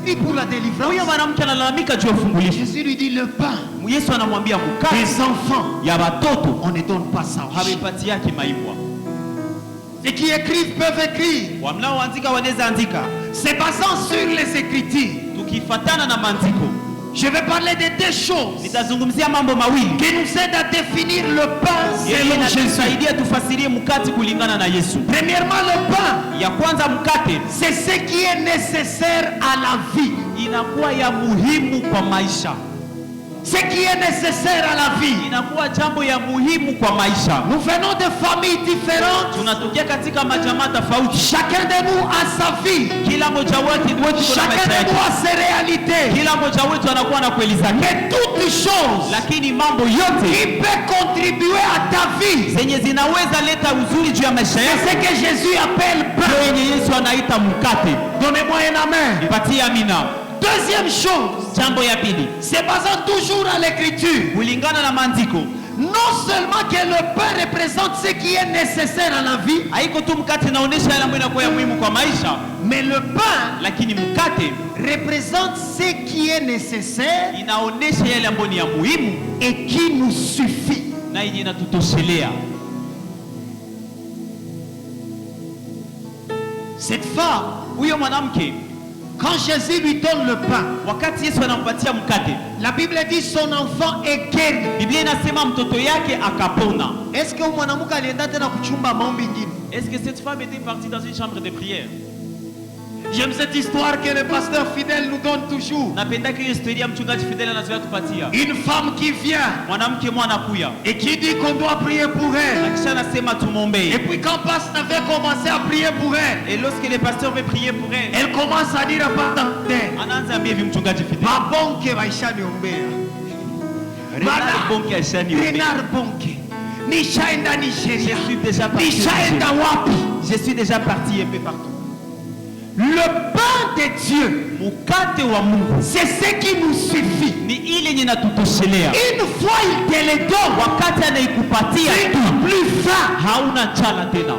Et pour la délivrance, Huyo mwanamke analalamika juu ya ufungulivu. Jésus lui dit le pain Yesu anamwambia mkate des enfants, ya watoto on ne donne pas ça. habipati yake maimbwa. Ceux qui écrivent peuvent écrire. Wamnaoandika wanaweza andika, C'est basant sur les Écritures. tukifatana na maandiko. Je vais parler de deux choses Nitazungumzia mambo mawili qui nous aident à définir le pain yeye selon Jésus. inatusaidia tufasirie mkate kulingana na Yesu. Premièrement, le pain, Ya kwanza, mkate c'est ce qui est nécessaire à la vie. inakuwa ya muhimu kwa maisha. ce qui est nécessaire à la vie. Inakuwa jambo ya muhimu kwa maisha. Nous venons de familles différentes. Tunatokea katika majamaa tofauti. Chacun de nous a sa vie. Kila mmoja wetu Chacun de nous a ses réalités. Kila mmoja wetu anakuwa na kweli zake. Mais toutes choses Lakini mambo yote qui peut contribuer à ta vie, zenye zinaweza leta uzuri juu ya maisha c'est yako. ce que Jésus appelle pain. Yenye Yesu anaita mkate. Donnez-moi un amen. Nipatie amina. Deuxième chose, Jambo ya pili, c'est basant toujours à l'écriture. kulingana na maandiko, Non seulement que le pain représente ce qui est nécessaire à la vie, haiko tu mkate inaonyesha yale ambayo inakuwa ya muhimu kwa maisha, mais le pain lakini mkate représente ce qui est nécessaire inaonyesha yale ambayo ni ya muhimu et qui nous suffit. na yenye inatutoshelea. Cette femme, Huyo mwanamke quand Jésus lui donne le pain, wakati Yesu anampatia mkate, la Bible dit son enfant est guéri. Biblia inasema mtoto yake akapona. Est-ce que mwanamke alienda tena kuchumba maombi ingine? Est-ce que cette femme était partie dans une chambre de prière? J'aime cette histoire que le pasteur fidèle nous donne toujours. Napenda hiyo historia mchungaji Fidel anazoea kupatia. Une femme qui vient Mwanamke mwana kuya et qui dit qu'on doit prier pour elle. na kisha anasema tumwombee. Et puis quand pasteur avait commencé à prier pour elle, Et lorsque le pasteur veut prier pour elle, elle commence à dire à pasteur, anaanza ambia hivi mchungaji Fidel, mabonke waishaniombea. Renard Bonke ashaniombea. Renard Bonke. Nishaenda Nigeria. Je suis déjà parti. Nishaenda wapi? Je suis déjà parti un peu partout. Le pain de Dieu, Mkate wa Mungu c'est ce qui nous suffit. ni ile yenye inatutoshelea. Une fois il te le donne, Wakati anaikupatia tu tu, n'as plus faim. hauna njala tena.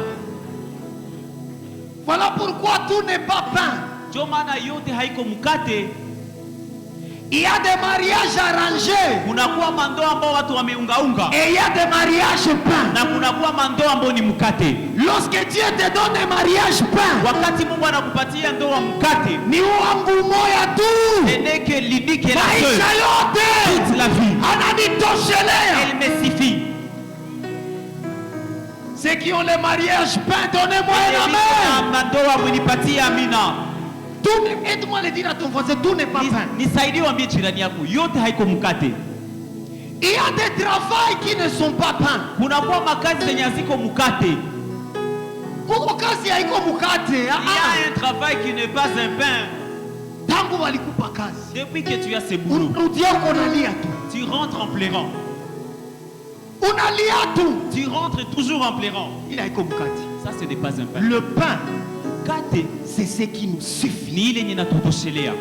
Voilà pourquoi tout n'est pas pain. Ndio maana yote haiko mkate. Il y a des mariages arrangés Kunakuwa mandoa ambao watu wameungaunga et il y a des mariages pain. na kunakuwa mandoa ambao ni mkate. Lorsque Dieu te donne un mariage pain, Wakati Mungu anakupatia ndoa mkate, ni wangu moya tu. eneke libike la Maisha seule yote toute la vie. ananitoshelea. Elle me suffit. Ceux qui ont les mariages pain, donnez-moi un amen. Mandoa munipatie amina. Aide-moi à le dire à ton voisin, tout n'est pas pain. Nisaidie waambie jirani yako, yote haiko mkate. Il y a des travails qui ne sont pas pain. Kunakuwa makazi zenye haziko mkate. Kuko kazi haiko mukate. Il y a un travail qui n'est pas un pain. Tangu walikupa kazi, Depuis que tu as ce boulot, unarudia uko unalia tu. tu rentres en pleurant. Unalia tu. Tu rentres toujours en pleurant. Il haiko mukate. Ça, ce n'est pas un pain. Le pain, Mkate c'est ce qui nous suffit. ni ile yenye inatutoshelea.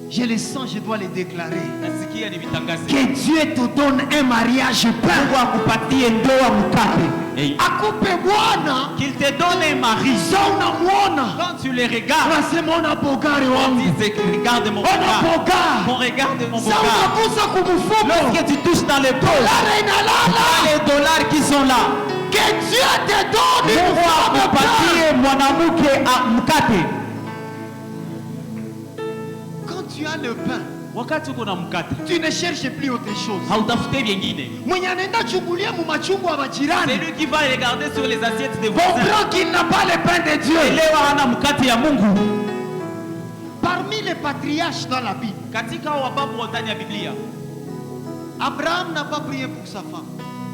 Je le sens, je dois le déclarer. Nasikia ni vitangaze. Que Dieu te donne un mariage pain. Mungu akupatie ndoa mkate. Hey. Akupe bwana. Qu'il te donne un mari. Sa unamwona. Quand tu les regardes, Unasema ona bogari on wangu. dit regarde mon Ona regard. bogari. On regarde mon Sa regard. unagusa kumfuko. Lorsque tu touches dans les poches, Dollars inalala. les dollars qui sont là, Que Dieu te donne une Mungu femme pain. akupatie mwanamke mkate. Quand tu as le pain, Wakati uko na mkate, tu ne cherches plus autre chose. hautafute vingine. Mwenye anaenda chungulia mu machungu wa majirani, Celui qui va regarder sur les assiettes des voisins, comprend qu'il n'a pas le pain de Dieu. elewa hana mkate ya Mungu. Parmi les patriarches dans la Bible, Katika hao wababu wa ndani ya Biblia, Abraham n'a pas prié pour sa femme.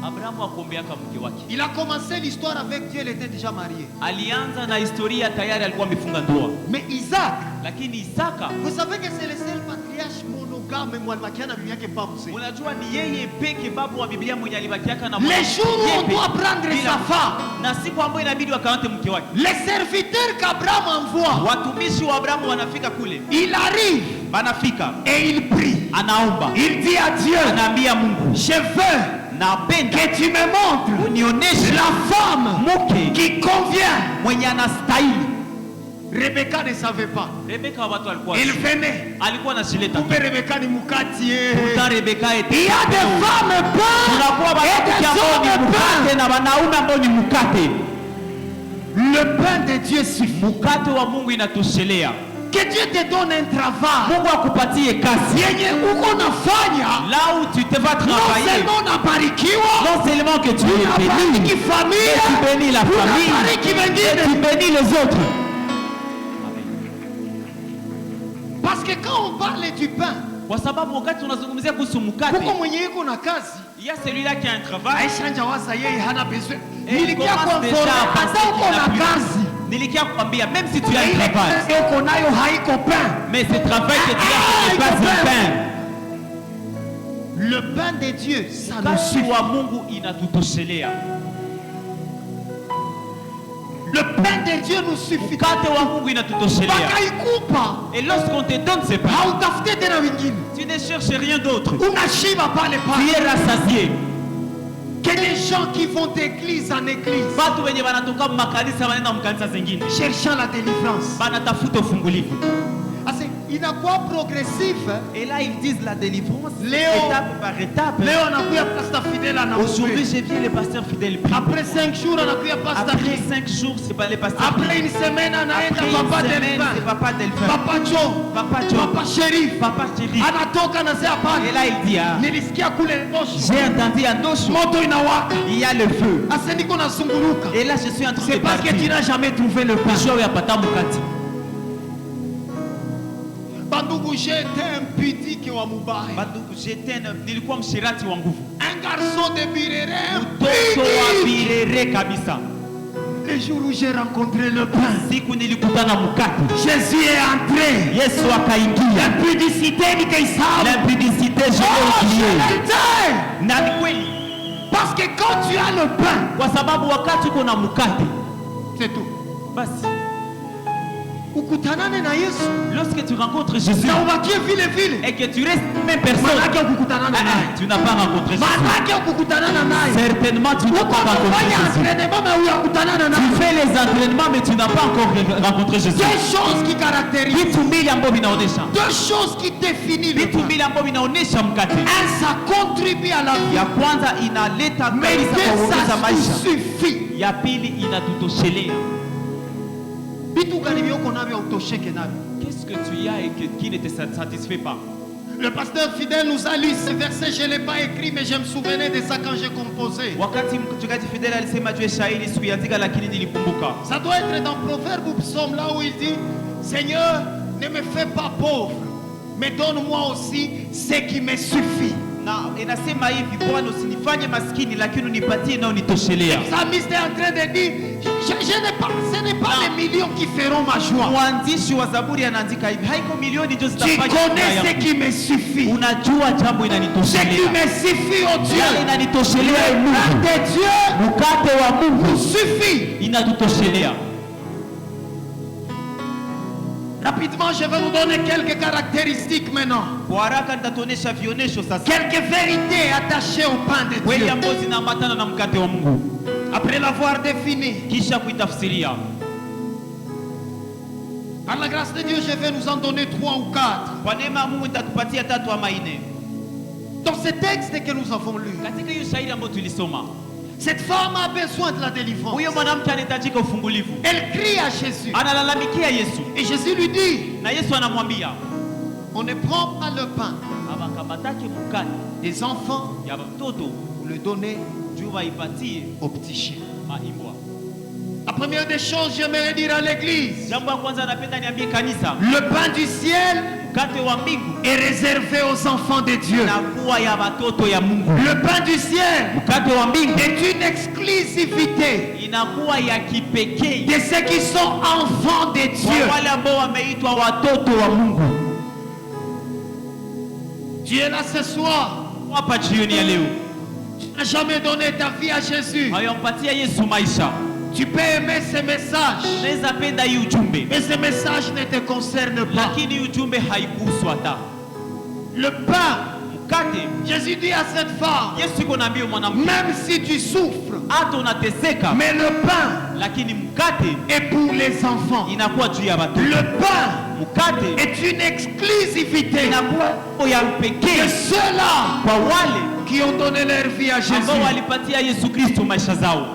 Abrahamu akombeaka mke wake. Il a commencé l'histoire avec Dieu, il était déjà marié. Alianza na historia, tayari alikuwa amefunga ndoa. Mais Isaac, Lakini Isaka, vous savez que c'est le seul patriarche monogame mwalibakiana bibi yake pa mzee. unajua ni yeye peke babu wa Biblia mwenye alibakiaka na Les mwanamke jours où on yepe. doit prendre Bila- sa femme, na siku ambayo inabidi wakamate mke wake, les serviteurs qu'Abraham envoie, watumishi wa Abrahamu wanafika kule, il arrive banafika, et il prie. anaomba, Il dit à Dieu, anaambia Mungu, je veux napenda que tu me montres unionyeshe la femme mke qui convient. mwenye anastahili. Rebecca ne savait pas. Rebeka watu alikuwa Il venait. alikuwa anashileta Kumbe Rebecca ni mukati. Pourtant Rebeka Il était y a des femmes tunakuwa pain et wanawake des ambao ni hommes mkate pain. na wanaume ambao ni mkate. Le pain de Dieu suffit. Mkate wa Mungu inatoshelea. Que Dieu te donne un travail. Mungu akupatie kazi. Yenye uko nafanya. Là où tu te vas Non travailler, seulement unabarikiwa, non seulement que tu es béni, unabariki mais familia, tu bénis la famille, unabariki et wengine. tu bénis les autres. Parce que quand on parle du pain, Kwa sababu wakati tunazungumzia kuhusu mkate, kuko mwenye iko na kazi, il y a celui-là qui a un travail. Aisha njawaza yeye hana besoin. Et il Nilikia commence kwa déjà mforo, à penser hata uko qu'il n'a na plus. kazi, Nilikia kukwambia, même si tu as un ile travail, kazi uko nayo haiko pain. mais ce travail que tu as, ce n'est pas un pain. Le pain de Dieu, ça nous Mkate suffit. wa Mungu inatutoshelea. Le pain de Dieu nous suffit. Mkate wa Mungu inatutoshelea. Wakaikupa, Et lorsqu'on te donne ce pain, hautafute tena wengine. tu ne cherches rien d'autre. Unashiba pale Tu pale. es rassasié. Que les gens qui vont d'église en église, Watu wenye wanatoka makanisa wanaenda mkanisa zingine, cherchant la délivrance. wanatafuta ufungulivu. Assez, inakuwa progressif. Et là ils disent la délivrance Léo. étape par étape. Leo anakuya pastor fidèle Aujourd'hui, anakuya. je viens le pasteur fidèle. Après 5 jours anakuya pastor. Après 5 jours, c'est pas le pasteur. Après une semaine anaenda Après papa une semaine, c'est Delphin. papa Delphin. Papa Joe. Papa Joe. Papa Shérif. Papa Thierry. Anatoka na zea Et pale. là il dit, ah, Nilisikia kule moshi. j'ai entendu à dos Moto inawaka. il y a le feu. Asa niko nazunguruka. Et là je suis en train C'est de parce que partir. tu n'as jamais trouvé le pain. Jour ya pata mukati. Bandugu, j'étais un pudique wa mubaya. Bandugu, nilikuwa mshirati wa nguvu. Un garçon de Birere. Mtoto wa Birere kabisa. Le jour où j'ai rencontré le pain, Siku nilikutana mukati, Jésus est entré. Yesu akaingia. L'impudicité nikaisahau. L'impudicité je Oh, l'ai je oublié. l'étais. Na ni kweli, Parce que quand tu as le pain, kwa sababu wakati uko na mukate, c'est tout. basi Ukutanane na Yesu. lorsque tu rencontres Jésus Na ubakie vile vile. et que tu restes même personne, Manake ukukutanana naye. tu n'as pas rencontré Jésus. Manake ukukutanana naye. Certainement tu n'as Uko pas rencontré kufanya Jésus. entraînement mais huyakutanana Tu naye. fais les entraînements mais tu n'as pas encore rencontré Jésus. Deux choses qui caractérisent. Vitu mbili ambavyo vinaonesha, Deux choses qui définissent le vitu pain. mbili ambavyo vinaonesha mkate. Un, ça contribue à la vie. Ya kwanza inaleta Mais kabisa deux, kuongeza ça maisha. suffit. Ya pili inatutoshelea. Vitu gani vyoko navyo utosheke navyo. Qu'est-ce que tu as et qui ne te satisfait pas? Le pasteur fidèle nous a lu ce verset, je ne l'ai pas écrit, mais je me souvenais de ça quand j'ai composé. Wakati mchungaji Fidel alisema juu ya shairi sikuiandika, lakini nilikumbuka. Ça doit être dans Proverbe ou Psaume, là où il dit, Seigneur, ne me fais pas pauvre, mais donne-moi aussi ce qui me suffit. Na inasema hivi, Bwana usinifanye maskini, lakini unipatie na unitoshelea. Le psalmiste est en train de dire, ce n'est pas les millions qui feront ma joie. Mwandishi wa Zaburi anaandika hivi, haiko milioni ndio Tu zitafanya connais furaha ce yangu. qui me suffit. Unajua jambo Ce qui inanitoshelea. me suffit, oh Yale Dieu. inanitoshelea Le Mungu. pain de Dieu Mkate wa nous Mungu suffit. inatutoshelea. Rapidement, je vais vous donner quelques caractéristiques maintenant. Kwa haraka nitatuonesha vionesho sasa. Quelques vérités attachées au pain de Kweli Dieu. ambazo zinaambatana na mkate wa Mungu. Après l'avoir défini, Kisha kuitafsiria. par la grâce de Dieu, je vais nous en donner 3 ou 4. Kwa neema ya Mungu nitatupatia 3 ama 4. Dans ce texte que nous avons lu, Katika hiyo shairi ambayo tulisoma, cette femme a besoin de la délivrance. huyo mwanamke anahitajika ufungulivu. Elle crie à Jésus. Analalamikia Yesu. Et Jésus lui dit, Na Yesu anamwambia, on ne prend pas le pain abakamatake mkate des enfants ya watoto pour le donner juu waipatie aux petits chiens. maimbwa. La première des choses, j'aimerais dire à l'église, Jambo la kwanza napenda niambie kanisa, le pain du ciel mkate wa mbingu est réservé aux enfants de Dieu. inakuwa ya watoto ya Mungu. Le pain du ciel Mkate wa mbingu est une exclusivité inakuwa ya kipekee de ceux qui sont enfants de Dieu. kwa wale ambao wameitwa watoto wa Mungu. Tu es là ce soir, Hapa jioni ya leo tu n'as jamais donné ta vie à Jésus. hayampatia Yesu maisha. Tu peux aimer ce message, Naweza penda hii ujumbe, mais ce message ne te concerne pas. lakini hii ujumbe haikuhusu hata. Le pain, Mkate, Jésus dit à cette femme, Yesu iko naambia mwanamke, même si tu souffres, hata unateseka, mais le pain lakini mkate est pour les enfants. inakuwa juu ya watoto. Le pain Mkate est une exclusivité inakuwa ya de pekee ceux-là kwa wale qui ont donné leur vie à Jésus. ambao walipatia Yesu Kristo maisha zao.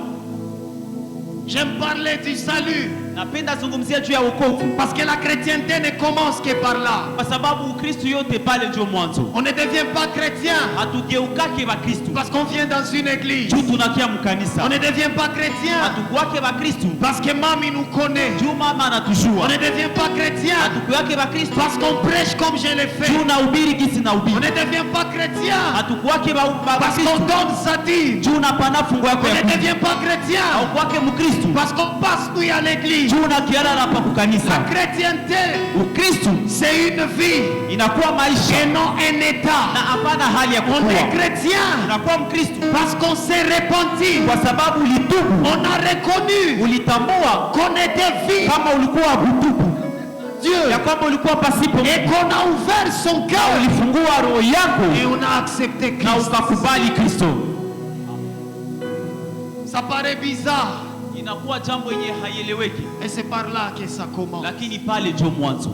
J'aime parler du salut. Napenda zungumzia juu ya wokovu. Parce que la chrétienté ne commence que par là. Kwa sababu Ukristo yote pale ndio mwanzo. On ne devient pas chrétien. Hatugeukake wa Kristo. Parce qu'on vient dans une église. Juu tunakia mkanisa. On ne devient pas chrétien. Hatukuwake wa Kristo. Parce que mami nous connaît. Juu mama anatujua. On ne devient pas chrétien. Hatukuwake wa Kristo. Parce qu'on prêche comme je l'ai fait. Juu nahubiri gisi nahubiri. On ne devient pas chrétien. Hatukuwake wa Parce qu'on donne sa dîme. Juu napana fungu yako On ya ne devient pas chrétien. haukuwake Mkristo. Parce qu'on passe nuit à l'église. Juu nakiana hapa kukanisa. La chrétienté, Ukristo c'est une vie inakuwa maisha et non un état. na hapana hali ya On est kukua. chrétien Unakuwa Mkristo parce qu'on s'est repenti. kwa sababu ulitubu, On a reconnu ulitambua qu'on était vide kama ulikuwa butubu, Dieu ya kwamba ulikuwa pasipo, et qu'on a ouvert son cœur ulifungua roho yako et on a accepté na Christ. ukakubali Kristo. Ça paraît bizarre, Inakuwa jambo yenye haieleweki, et c'est par là que ça commence. lakini pale ndio mwanzo.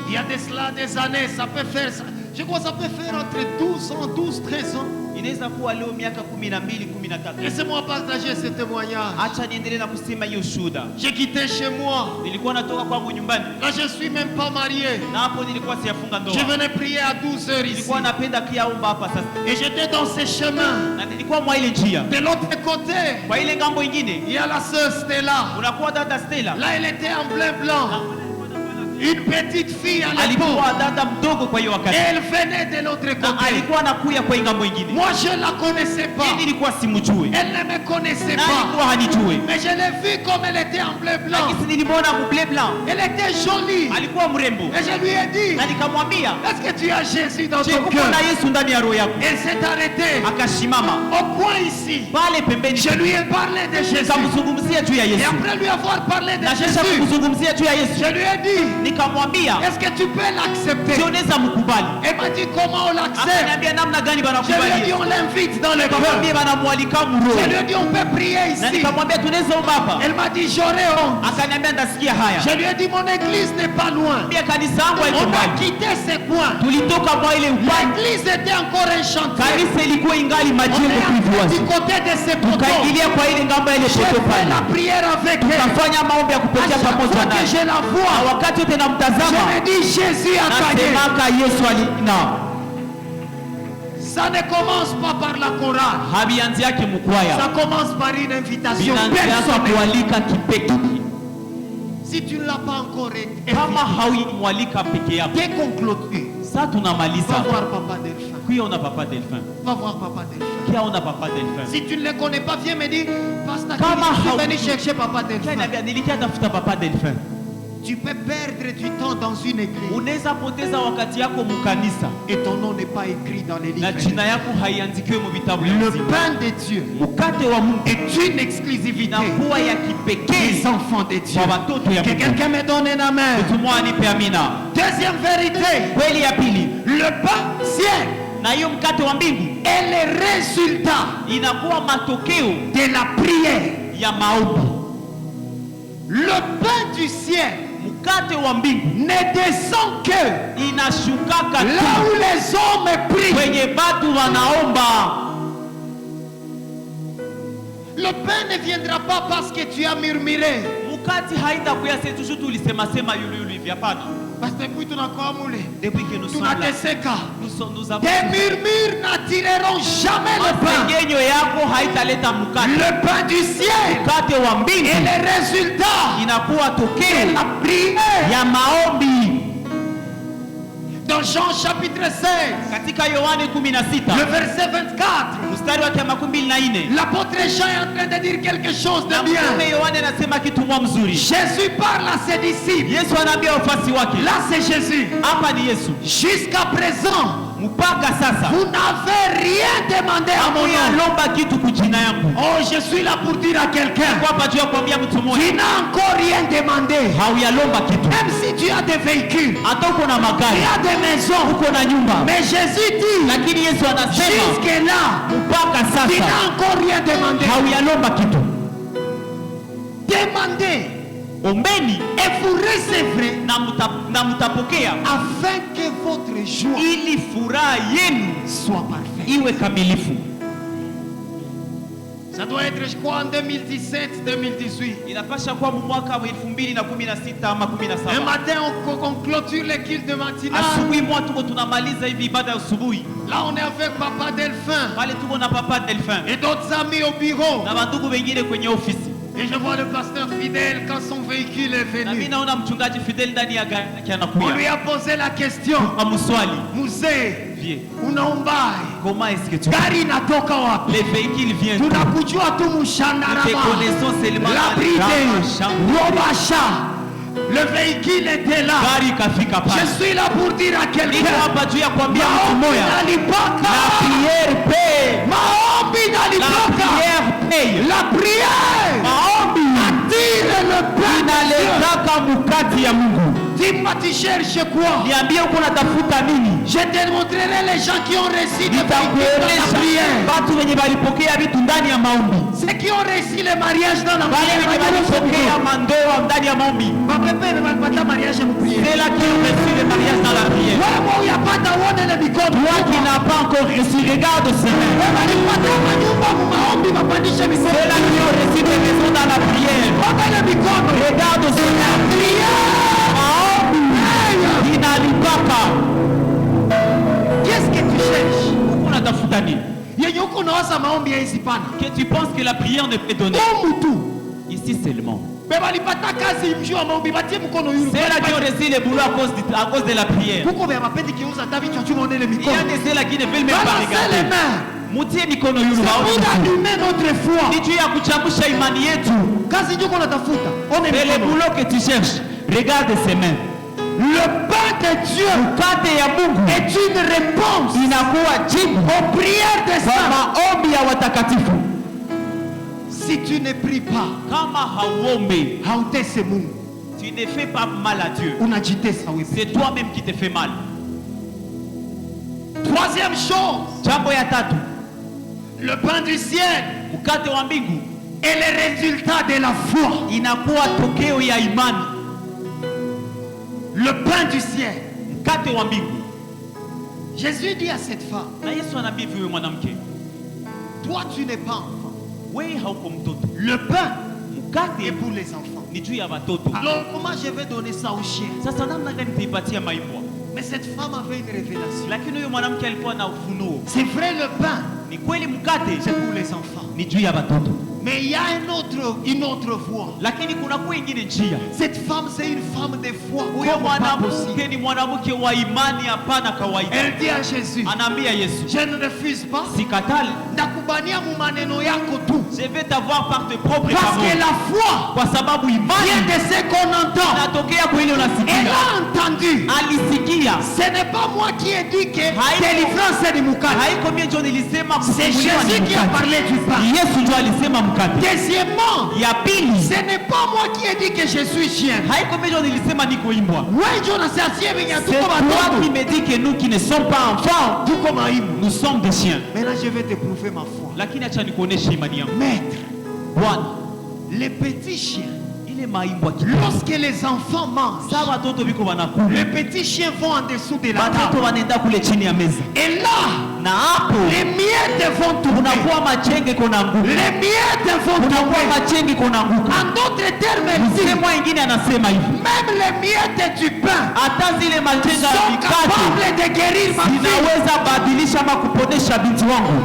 Il y a de cela des années, ça peut faire ça. Je crois que ça peut faire entre 12 ans, 12, 13 ans. Inaweza kuwa leo miaka 12, 13. Laissez-moi partager ce témoignage. Acha niendelee na kusema hiyo shuhuda. J'ai quitté chez moi. Nilikuwa natoka kwangu nyumbani Là, je suis même pas marié. na hapo nilikuwa siyafunga ndoa. Je venais prier à 12 heures ici. Nilikuwa napenda kiaomba hapa sasa, Et j'étais dans ces chemins. na nilikuwa mwa ile njia. De l'autre côté, Kwa ile ngambo ingine il y a la sœur Stella. unakuwa dada Stella, Là, elle était en plein blanc. Une petite fille à l'époque. alikuwa dada mdogo kwa hiyo Et wakati, elle venait de l'autre na côté. alikuwa anakuya kwa ngambo ingine. Moi, je ne la connaissais pas. Mimi nilikuwa simjui Elle ne me connaissait na pas. alikuwa hanijui, Mais je l'ai vue comme elle était en bleu blanc. lakini nilimwona mble blanc, Elle était jolie. alikuwa mrembo, Et je lui ai dit, na nikamwambia, est-ce que tu as Jésus dans je ton uko cœur? na Yesu ndani ya roho yako? Elle s'est arrêtée Akashimama au coin ici. pale pembeni, Je lui ai parlé de Jésus. nikamzungumzia juu ya Et Yesu, après lui avoir parlé de na kisha Jésus, kumzungumzia juu ya Yesu, je lui ai dit, nikamwambia est-ce que tu peux l'accepter? je unaweza mkubali. Elle m'a dit, comment on l'accepte? Akaniambia namna gani Je lui ai dit, banakubali? on l'invite dans le cœur. Nikamwambia banamwalika mroho, Je lui ai dit, on peut prier na ici. nikamwambia tunaweza omba hapa. Elle m'a dit, j'aurais honte. Akaniambia ndasikia haya. Je lui ai dit, mon église n'est pas loin. Pia kanisa yangu haiko On a mbali, quitté ces coins. tulitoka mwa ile upande, L'église était encore enchantée. kanisa ilikuwa ingali On majengo est du kuivuazi, côté de ces poteaux. tukaingilia kwa ile ngambo ya ile J'ai poto fait pale, la prière avec elle. tukafanya maombi ya À kupitia chaque pamoja fois que naye, je la na vois, wakati wote je namtazama me dis, Jésus a gagné. nasemaka Yesu alina. Ça ne commence pas par la chorale. Habianzi yake mkwaya, Ça commence par une invitation vinaanza personnelle. kualika kipekee. Si tu ne l'as pas encore Kama invité, haumwalika peke yako, dès qu'on clôture, sasa va tunamaliza. voir Papa Delphin. Kuya ona Papa Delphin, Va voir Papa Delphin. kia ona Papa Delphin. Si tu ne le connais pas, viens me dire, Pasteur, Kama je suis hau- venu chercher Papa Kia Delphin. niambia nilikia tafuta Papa Delphin. Tu peux perdre du temps dans une église Unaweza poteza wakati yako mukanisa et ton nom n'est pas écrit dans les na livres. jina yako haiandikiwe mu vitabu vya Le uzima. pain de Dieu Mkate wa Mungu est une exclusivité inakuwa ya des kipekee enfants de Dieu. kwa watoto ya Que Mungu. quelqu'un me donne un amen. Mtu mmoja anipe amina. Deuxième vérité, Kweli ya pili, le pain ciel na hiyo mkate wa mbingu est le résultat inakuwa matokeo de la prière. ya maombi. Le pain du ciel Mkate wa mbingu ne descend que inashukaka là tu où les hommes prient. kwenye batu wanaomba. Le pain ne viendra pas parce que tu as murmuré. Mkate haitakuya sisi tu tulisema sema yulu hivi, hapana. Parce que depuis Depuis que nous sommes là, nous avons tes murmures n'attireront jamais le pain. masengenyo yako haitaleta mkate. Le pain du ciel Mkate wa mbingu est le résultat inakuwa de tokeo la prière. ya maombi. Dans Jean chapitre 16, Katika Yohane 16 le verset 24, mstari wake 24, l'apôtre Jean est en train de dire quelque chose de na bien. mtume Yohane anasema kitu mwa mzuri. Jésus parle à ses disciples. Yesu anaambia wafuasi wake, Là, c'est Jésus. hapa ni Yesu, Jusqu'à présent, mpaka sasa vous n'avez rien demandé à mon nom. hamuyalomba kitu kujina yangu. Oh, je suis là pour dire à quelqu'un, Kwa hapa juu ya kuambia mtu tu mmoja, n'as encore rien demandé. hauyalomba kitu. Même si tu as des véhicules, Hata uko na tu magari, as des maisons. uko na nyumba, Mais Jésus dit, lakini Yesu anasema jusque-là, mpaka tu sasa n'as encore rien demandé. hauyalomba kitu. Demandez Ombeni et vous recevrez na mtapokea, afin que votre joie ili furaha yenu soit parfaite. iwe kamilifu. Ça doit être, je crois, en 2017, 2018. Inapasha kuwa mwaka wa 2016 ama 17. Un matin, on clôture les cultes de matinale. Asubuhi mwa tuko tunamaliza hivi ibada ya asubuhi. Là, on est avec Papa Delphin. Pale tuko na Papa Delphin. Et d'autres amis au bureau. Na bandugu wengine kwenye ofisi. Et je vois le pasteur Fidèle quand son véhicule est venu. Na mimi naona mchungaji Fidel ndani ya gari yake anakuja. On lui a posé la question. Amuswali. Mzee, Vie. unaombaje? Comment est-ce que tu Gari inatoka wapi? les véhicules viennent? Tunakujua tu Nous te mshandarama. connaissons seulement La bride, Robasha. Le véhicule était là. Gari kafika pale. Je suis là pour dire à Niko quelqu'un. hapa juu ya kuambia mtu Maombi mmoja. nalipaka. La prière paye. Maombi La nalipaka. prière paye. La prière Maombi attire le pain. inaletaka mukati ya Mungu. Dis-moi, tu cherches quoi? Niambie uko unatafuta nini? Je te montrerai les gens qui ont reçu des véhicules dans la Nitakueleza prière. watu wenye walipokea vitu ndani ya maombi. Ceux qui ont reçu le mariage dans la Wale wenye walipokea prière. mandoa ndani ya maombi. mariage mu prière. C'est là qui ont reçu le mariage dans la prière. Wewe uyapata uone le mikono. Toi qui n'as pas encore reçu, regarde ce matin. Wewe walipata manyumba mu maombi mapandishe mikono. C'est là qui ont reçu des maisons dans la prière. Wewe le mikono. Regarde ce matin. Maombi inalipaka. Qu'est-ce que tu cherches? Uko unatafuta nini? Yenye uko nawaza maombi haizipana. Que tu penses que la prière ne peut donner. Mutu. Ici seulement. Wewe walipata kazi mjua maombi batie mkono yule. C'est là qui ont reçu le boulot à cause de la prière. Kuko vya mapendi kiuza David tu muone le Il y mikono. a des ceux-là qui ne veulent même pas Balancez les regarder. mains. Mutie mikono yule C'est waone. pour allumer notre foi. Ni juu ya kuchambusha imani yetu. Kazi ndio unatafuta. One C'est le mikono. boulot que tu cherches. Regarde ses mains. Le pain de Dieu Mkate ya Mungu est une réponse inakuwa jibu aux prières des kwa saints. maombi ya watakatifu. Si tu ne pries pas, Kama hauombe, hautese Mungu. tu ne fais pas mal à Dieu. Unajitesa wewe. C'est toi-même qui te fais mal. Troisième chose, Jambo ya tatu, le pain du ciel mkate wa mbingu est le résultat de la foi. inakuwa tokeo ya imani. Le pain du ciel. Mkate wa mbingu. Jésus dit à cette femme, Na Yesu anaambia hivi wewe mwanamke, toi tu n'es pas enfant. wewe hauko mtoto. Le pain est Mkate pour les enfants. ni juu ya watoto. Alors comment je vais donner ça aux chiens? Sasa namna gani nitaipatia maimbwa? Mais cette femme avait une révélation. Lakini huyo mwanamke alikuwa na ufunuo. C'est vrai, le pain, Ni kweli mkate c'est pour les enfants. ni juu ya watoto. Mais il y a une autre voie. Lakini kuna kuwa ingine njia. Cette femme, c'est une femme de foi. Huyo Comme pas mwanamke possible. ni mwanamke wa imani, hapana kawaida. Elle dit à Jésus, Anaambia Yesu, je ne refuse pas. sikatali, Ndakubania mu maneno yako tu. je vais t'avoir par tes propres Parce que paroles. la foi Kwa sababu vient imani de ce qu'on entend. inatokea kwa ile Elle unasikia. a entendu. Alisikia. Ce n'est pas moi qui ai dit que Haïko. délivrance est du mukate. Haiko mie ndio nilisema C'est kufunguliwa ni Jésus qui a mkate. parlé du pain. Yesu ndio alisema mkate. Deuxièmement, Ya pili, ce n'est pas moi qui ai dit que je suis chien. haiko mie ndio nilisema niko imbwa. Ouais, Dieu n'a sorti venir tout C'est comme un toi qui homme. me dis que nous qui ne sommes pas enfants, Tout comme un hymne. nous sommes des chiens. Maintenant, je vais te prouver ma foi. Lakini acha nikuoneshe imani yangu. Maître, Bwana, les petits chiens, ile maimbwa kidogo. lorsque les enfants mangent, Sasa watoto biko wanakula. les petits chiens vont en dessous de la Watoto table. wanaenda kule chini ya meza. Et là, Na hapo les miettes vont tourner. kunakuwa machenge kunaanguka. Les miettes vont Kunakuwa tomber. machenge kunaanguka. En d'autres termes, elle dit, Msemo mwingine anasema hivi. même les miettes du pain Hata zile machenge ya sont mikate capables de guérir ma fille. zinaweza badilisha ama kuponesha binti wangu.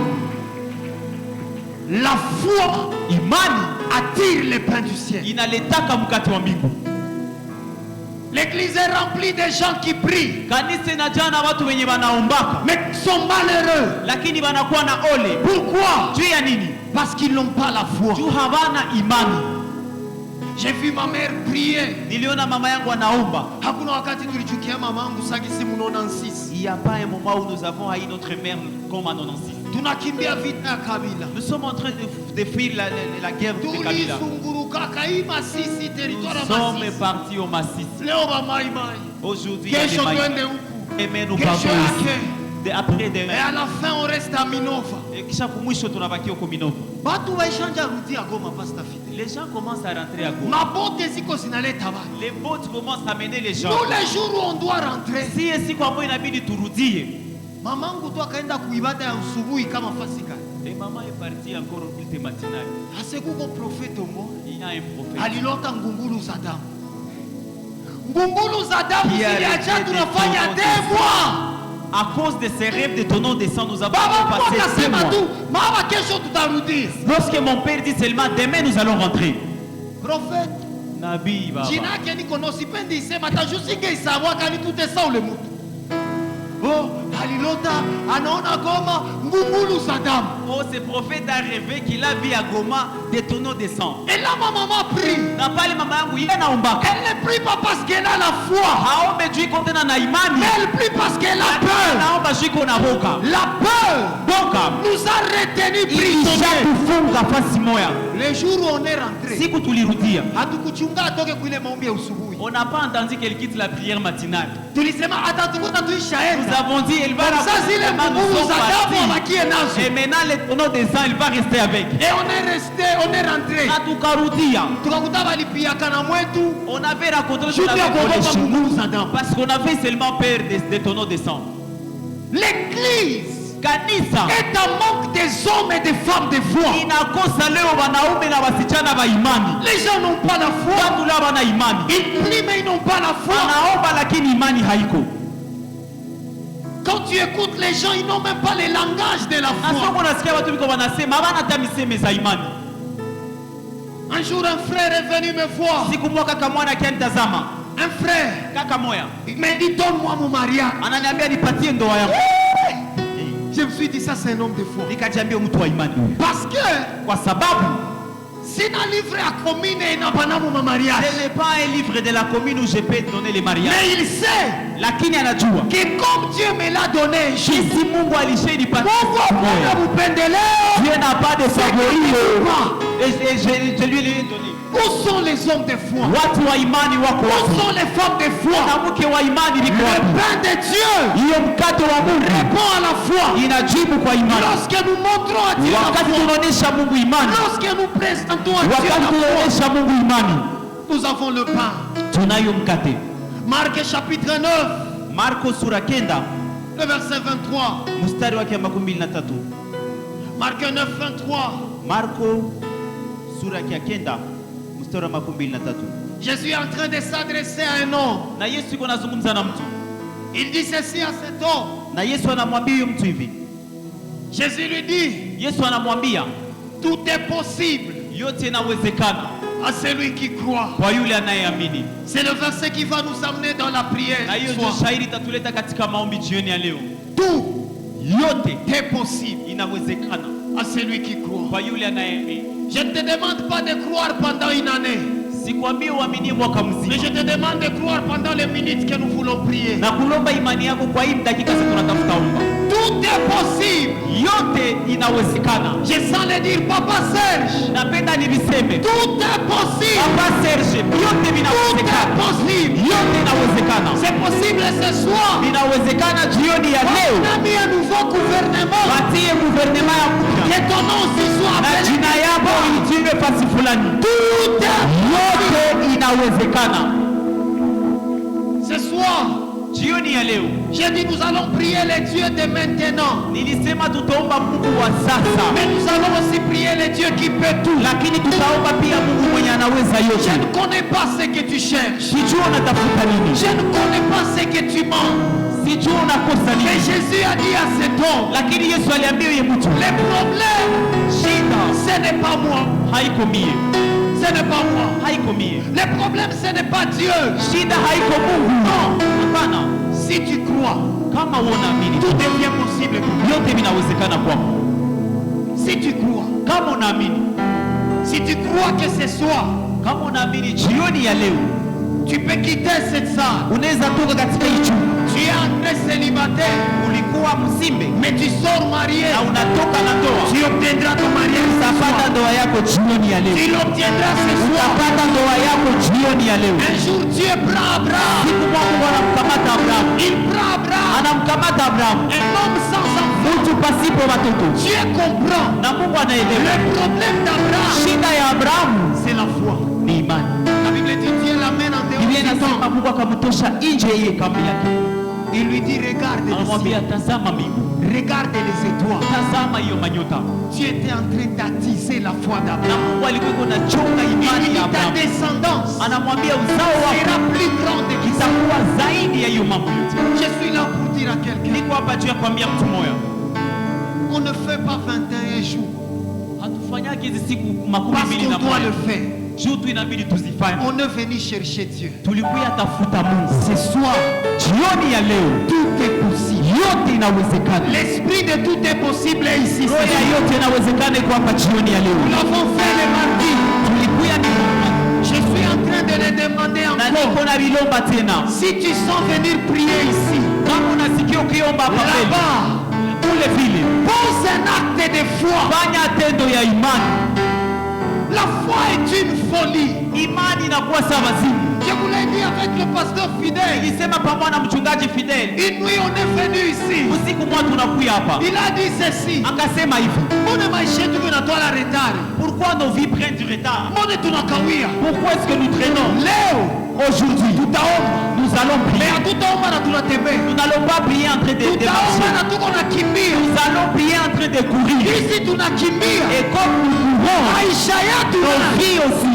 La foi Imani attire le pain du ciel. inaletaka mkate wa mbingu. L'église est remplie de gens qui prient, Kanisa inajaa na watu wenye wanaombaka mais sont malheureux. lakini wanakuwa na ole. Pourquoi? Juu ya nini? Parce qu'ils n'ont pas la foi. Juu hawana imani. J'ai vu ma mère prier. Niliona mama yangu anaomba. Hakuna wakati tulichukia mamangu sagisi munaona nsisi. Il n'y a pas un moment où nous avons haï notre mère comme en 96. Tunakimbia vita ya Kabila. Nous sommes en train de fuir la guerre de Kabila. Tulisunguruka kaima sisi territoire Nous sommes Masisi. partis au Massif. Leo ba mai mai. Aujourd'hui, il y a des Kesho mailles. twende huku. Et nous Kesho partons yake. ici. Après Et demain. à la fin on reste à Minova. Et kisha kumwisho tunabakia huko Minova. Batu waishanja rudia Goma pasta fite. Les gens commencent à rentrer à Goma. Mabote ziko zinaleta batu. Les bottes commencent à amener les gens. Tous les jours où on doit rentrer. Si siku ambayo inabidi turudie. Mamangu tu akaenda kuibada ya usubuhi kama fasika. Et maman est partie encore au culte matinal. C'est quoi prophète au monde? Il y a un prophète. Alilota ngungulu zadam. Ngungulu zadam ziliacha tunafanya 2 mois. À cause de ces rêves de ton nom descend, nous avons passé 2 mois. Lorsque mon père dit seulement demain nous allons rentrer. Prophète. Nabi baba. Jina keni konosipendi sema tajusinge isawa kani tutesa ule mtu. Oh, alilota anaona Goma ngungulu zadam. Oh, ce prophète a rêvé qu'il a vu à Goma des tonneaux de sang. Et là ma maman prie. Na pale mama yangu yeye naombaka. Elle ne prie pas parce qu'elle a la foi. Haombe juu kontena na imani. Mais elle prie parce qu'elle a peur. Naomba juu kona boka. La peur Boka nous a retenu prisonniers. Kufunga fasi moya. Le jour où on est rentré. Siku tulirudia. Hatukuchunga atoke kule maombi ya usubuhi. On n'a pas entendu qu'elle quitte la prière matinale. Tulisema atatukuta tuishaenda. Nous avons dit elle va la et maintenant les tonneaux de sang il va rester avec. Et on est resté, on est rentré. On avait raconté qu'on avait volé chez nous parce qu'on avait seulement peur des tonneaux de sang. L'église est un manque des hommes et des femmes de foi. Les gens n'ont pas la foi. Ils prient mais ils n'ont pas la foi. Quand tu écoutes les gens, ils n'ont même pas le langage de la foi. Un jour, un frère est venu me voir. Un frère. Il m'a dit, donne-moi mon mariage. Je me suis dit, ça c'est un homme de foi. Parce que c'est un livre à commune et n'a pas mon mariage. Ce n'est pas un livre de la commune où je peux donner les mariages. Mais il sait que comme Dieu me l'a donné, Dieu n'a pas de favori. Et je lui ai donné. Où sont les hommes de foi? Où sont les femmes de foi? Le pain de Dieu répond à la foi. Lorsque nous montrons à Dieu la foi, lorsque nous présentons à Dieu la foi, nous avons le pain. Marc chapitre 9, le verset 23. Marc 9, 23. Jésus est en train de s'adresser à un homme. Il dit ceci à cet homme. Jésus lui dit, tout est possible à celui qui croit. C'est le verset qui va nous amener dans la prière. Tout est possible à celui qui croit. Je ne te demande pas de croire pendant une année. Mais je te demande de croire pendant les minutes que nous voulons prier. Tout est possible. Je sens le dire, Papa Serge. Tout est possible. Tout est possible. C'est possible ce soir. On a mis un nouveau gouvernement. Que ton nom aussi soit appelé. Tout est ce soir, j'ai dit nous allons prier les dieux de maintenant. Mais nous allons aussi prier les dieux qui peut tout. Je ne connais pas ce que tu cherches. Je ne connais pas ce que tu manques. Mais Jésus a dit à cet homme, les problèmes, ce n'est pas moi. Ce n'est pas moi. Le problème, ce n'est pas Dieu. Non. Si tu crois, tout devient possible. Si tu crois, si tu crois que ce soir, tu peux quitter cette salle. Tu es entré célibataire, mais tu sors marié. Tu obtiendras ton mariage. Tu l'obtiendras ce soir. Un jour Dieu prend Abraham. Il prend Abraham. Un homme sans enfant. Dieu comprend. Le problème d'Abraham, c'est la foi. La Bible dit Dieu l'amène en dehors du temps. Il lui dit regarde les cieux. Regarde les étoiles. Tu étais en train d'attiser la foi d'Abraham. Il dit ta descendance sera plus grande que ça. Je suis là pour dire à quelqu'un, on ne fait pas 21 jours parce qu'on doit le faire. On est venu chercher Dieu. Ce soir, tout est possible. L'esprit de tout est possible est ici. Nous l'avons fait le mardi. Je suis en train de le demander encore. Si tu sens venir prier ici, là-bas, pose un acte de foi. La foi est une folie. Je vous l'ai dit avec le pasteur fidèle. Une nuit on est venu ici. Il a dit ceci. Pourquoi nos vies prennent du retard? Pourquoi est-ce que nous traînons? Aujourd'hui, nous allons prier. Nous n'allons pas prier en train de marcher. Nous allons prier en train de courir. Et comme nous courons, nos vies aussi.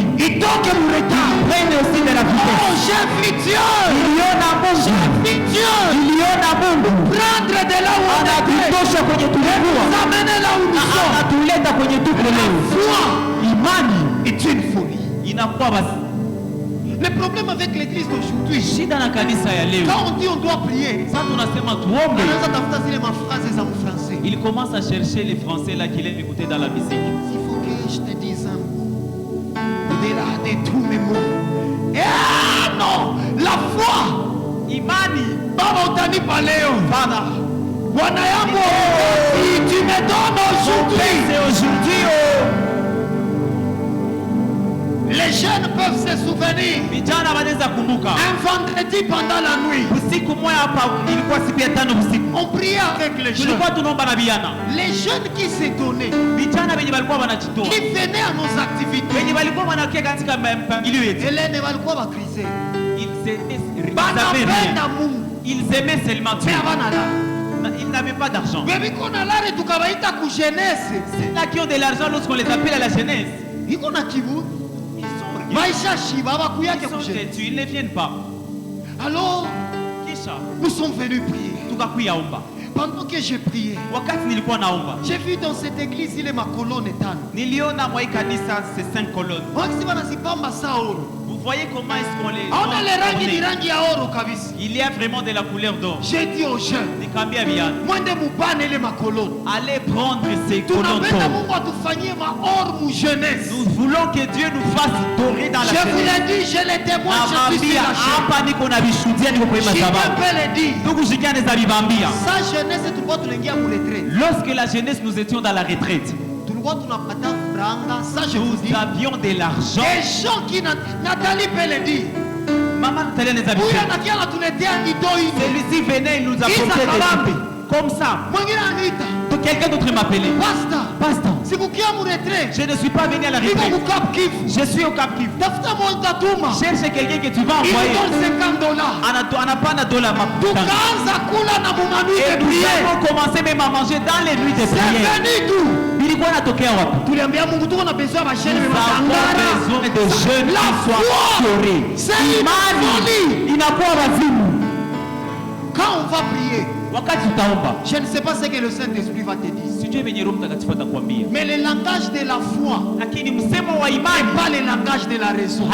Prennent aussi de la vitesse. Oh, j'ai vu Dieu. Prendre de là où on est. Nous amener là où nous sommes. La foi est une folie. Le problème avec l'église d'aujourd'hui, quand on dit on doit prier, il commence à chercher les français là qu'il aime écouter dans la musique. Il faut que je te dise au-delà de tous mes mots. Ah non, la foi, imani, Baba utani paleo. Bwana yangu, si tu me donnes aujourd'hui, les jeunes peuvent se souvenir. Un vendredi pendant la nuit, on priait avec les jeunes. Les jeunes qui s'étonnaient, qui venaient à nos activités. Hélène et Valko va criser. Ils aimaient seulement Dieu. Ils n'avaient pas d'argent. C'est là qui ont de l'argent lorsqu'on les appelle à la jeunesse. Ils sont têtus, ils ne viennent pas. Alors, nous sommes venus prier. Pendant que j'ai prié, j'ai vu dans cette église, il est ma colonne étane. Ces 5 colonnes. Vous voyez comment est-ce qu'on les il y a vraiment de la couleur d'or. J'ai dit aux jeunes, allez prendre ces colonnes d'or. Nous voulons que Dieu nous fasse dorer dans la jeunesse. Je vous l'ai dit, je les témoigne, je suis sur la chaîne. Lorsque la jeunesse nous étions dans la retraite, nous avions de l'argent. Des gens qui Nathalie peut le dire. Maman Nathalie les habitants. Celui-ci venait, il nous apportait des poupées. Comme ça. Quelqu'un d'autre m'a appelé. Pasteur. Je ne suis pas venu à la retraite. Je suis au Cap Kivu. Cherche quelqu'un que tu vas envoyer. Et nous avons commencé même à manger dans les nuits de prière. Nous avons besoin de jeunes qui soient assurés. Il n'a pas wazimu. Quand on va prier, je ne sais pas ce que le Saint-Esprit va te dire. Mais le langage de la foi n'est pas le langage de la raison.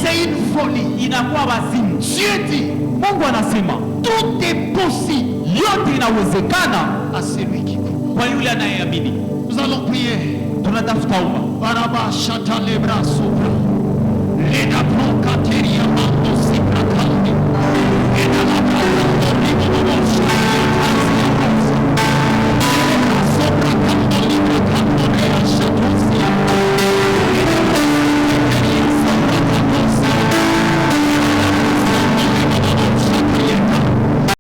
C'est une folie. Dieu dit, tout est possible à celui qui croit. Nous allons prier. Baraba chata lebra sobra. Leda pro kateria.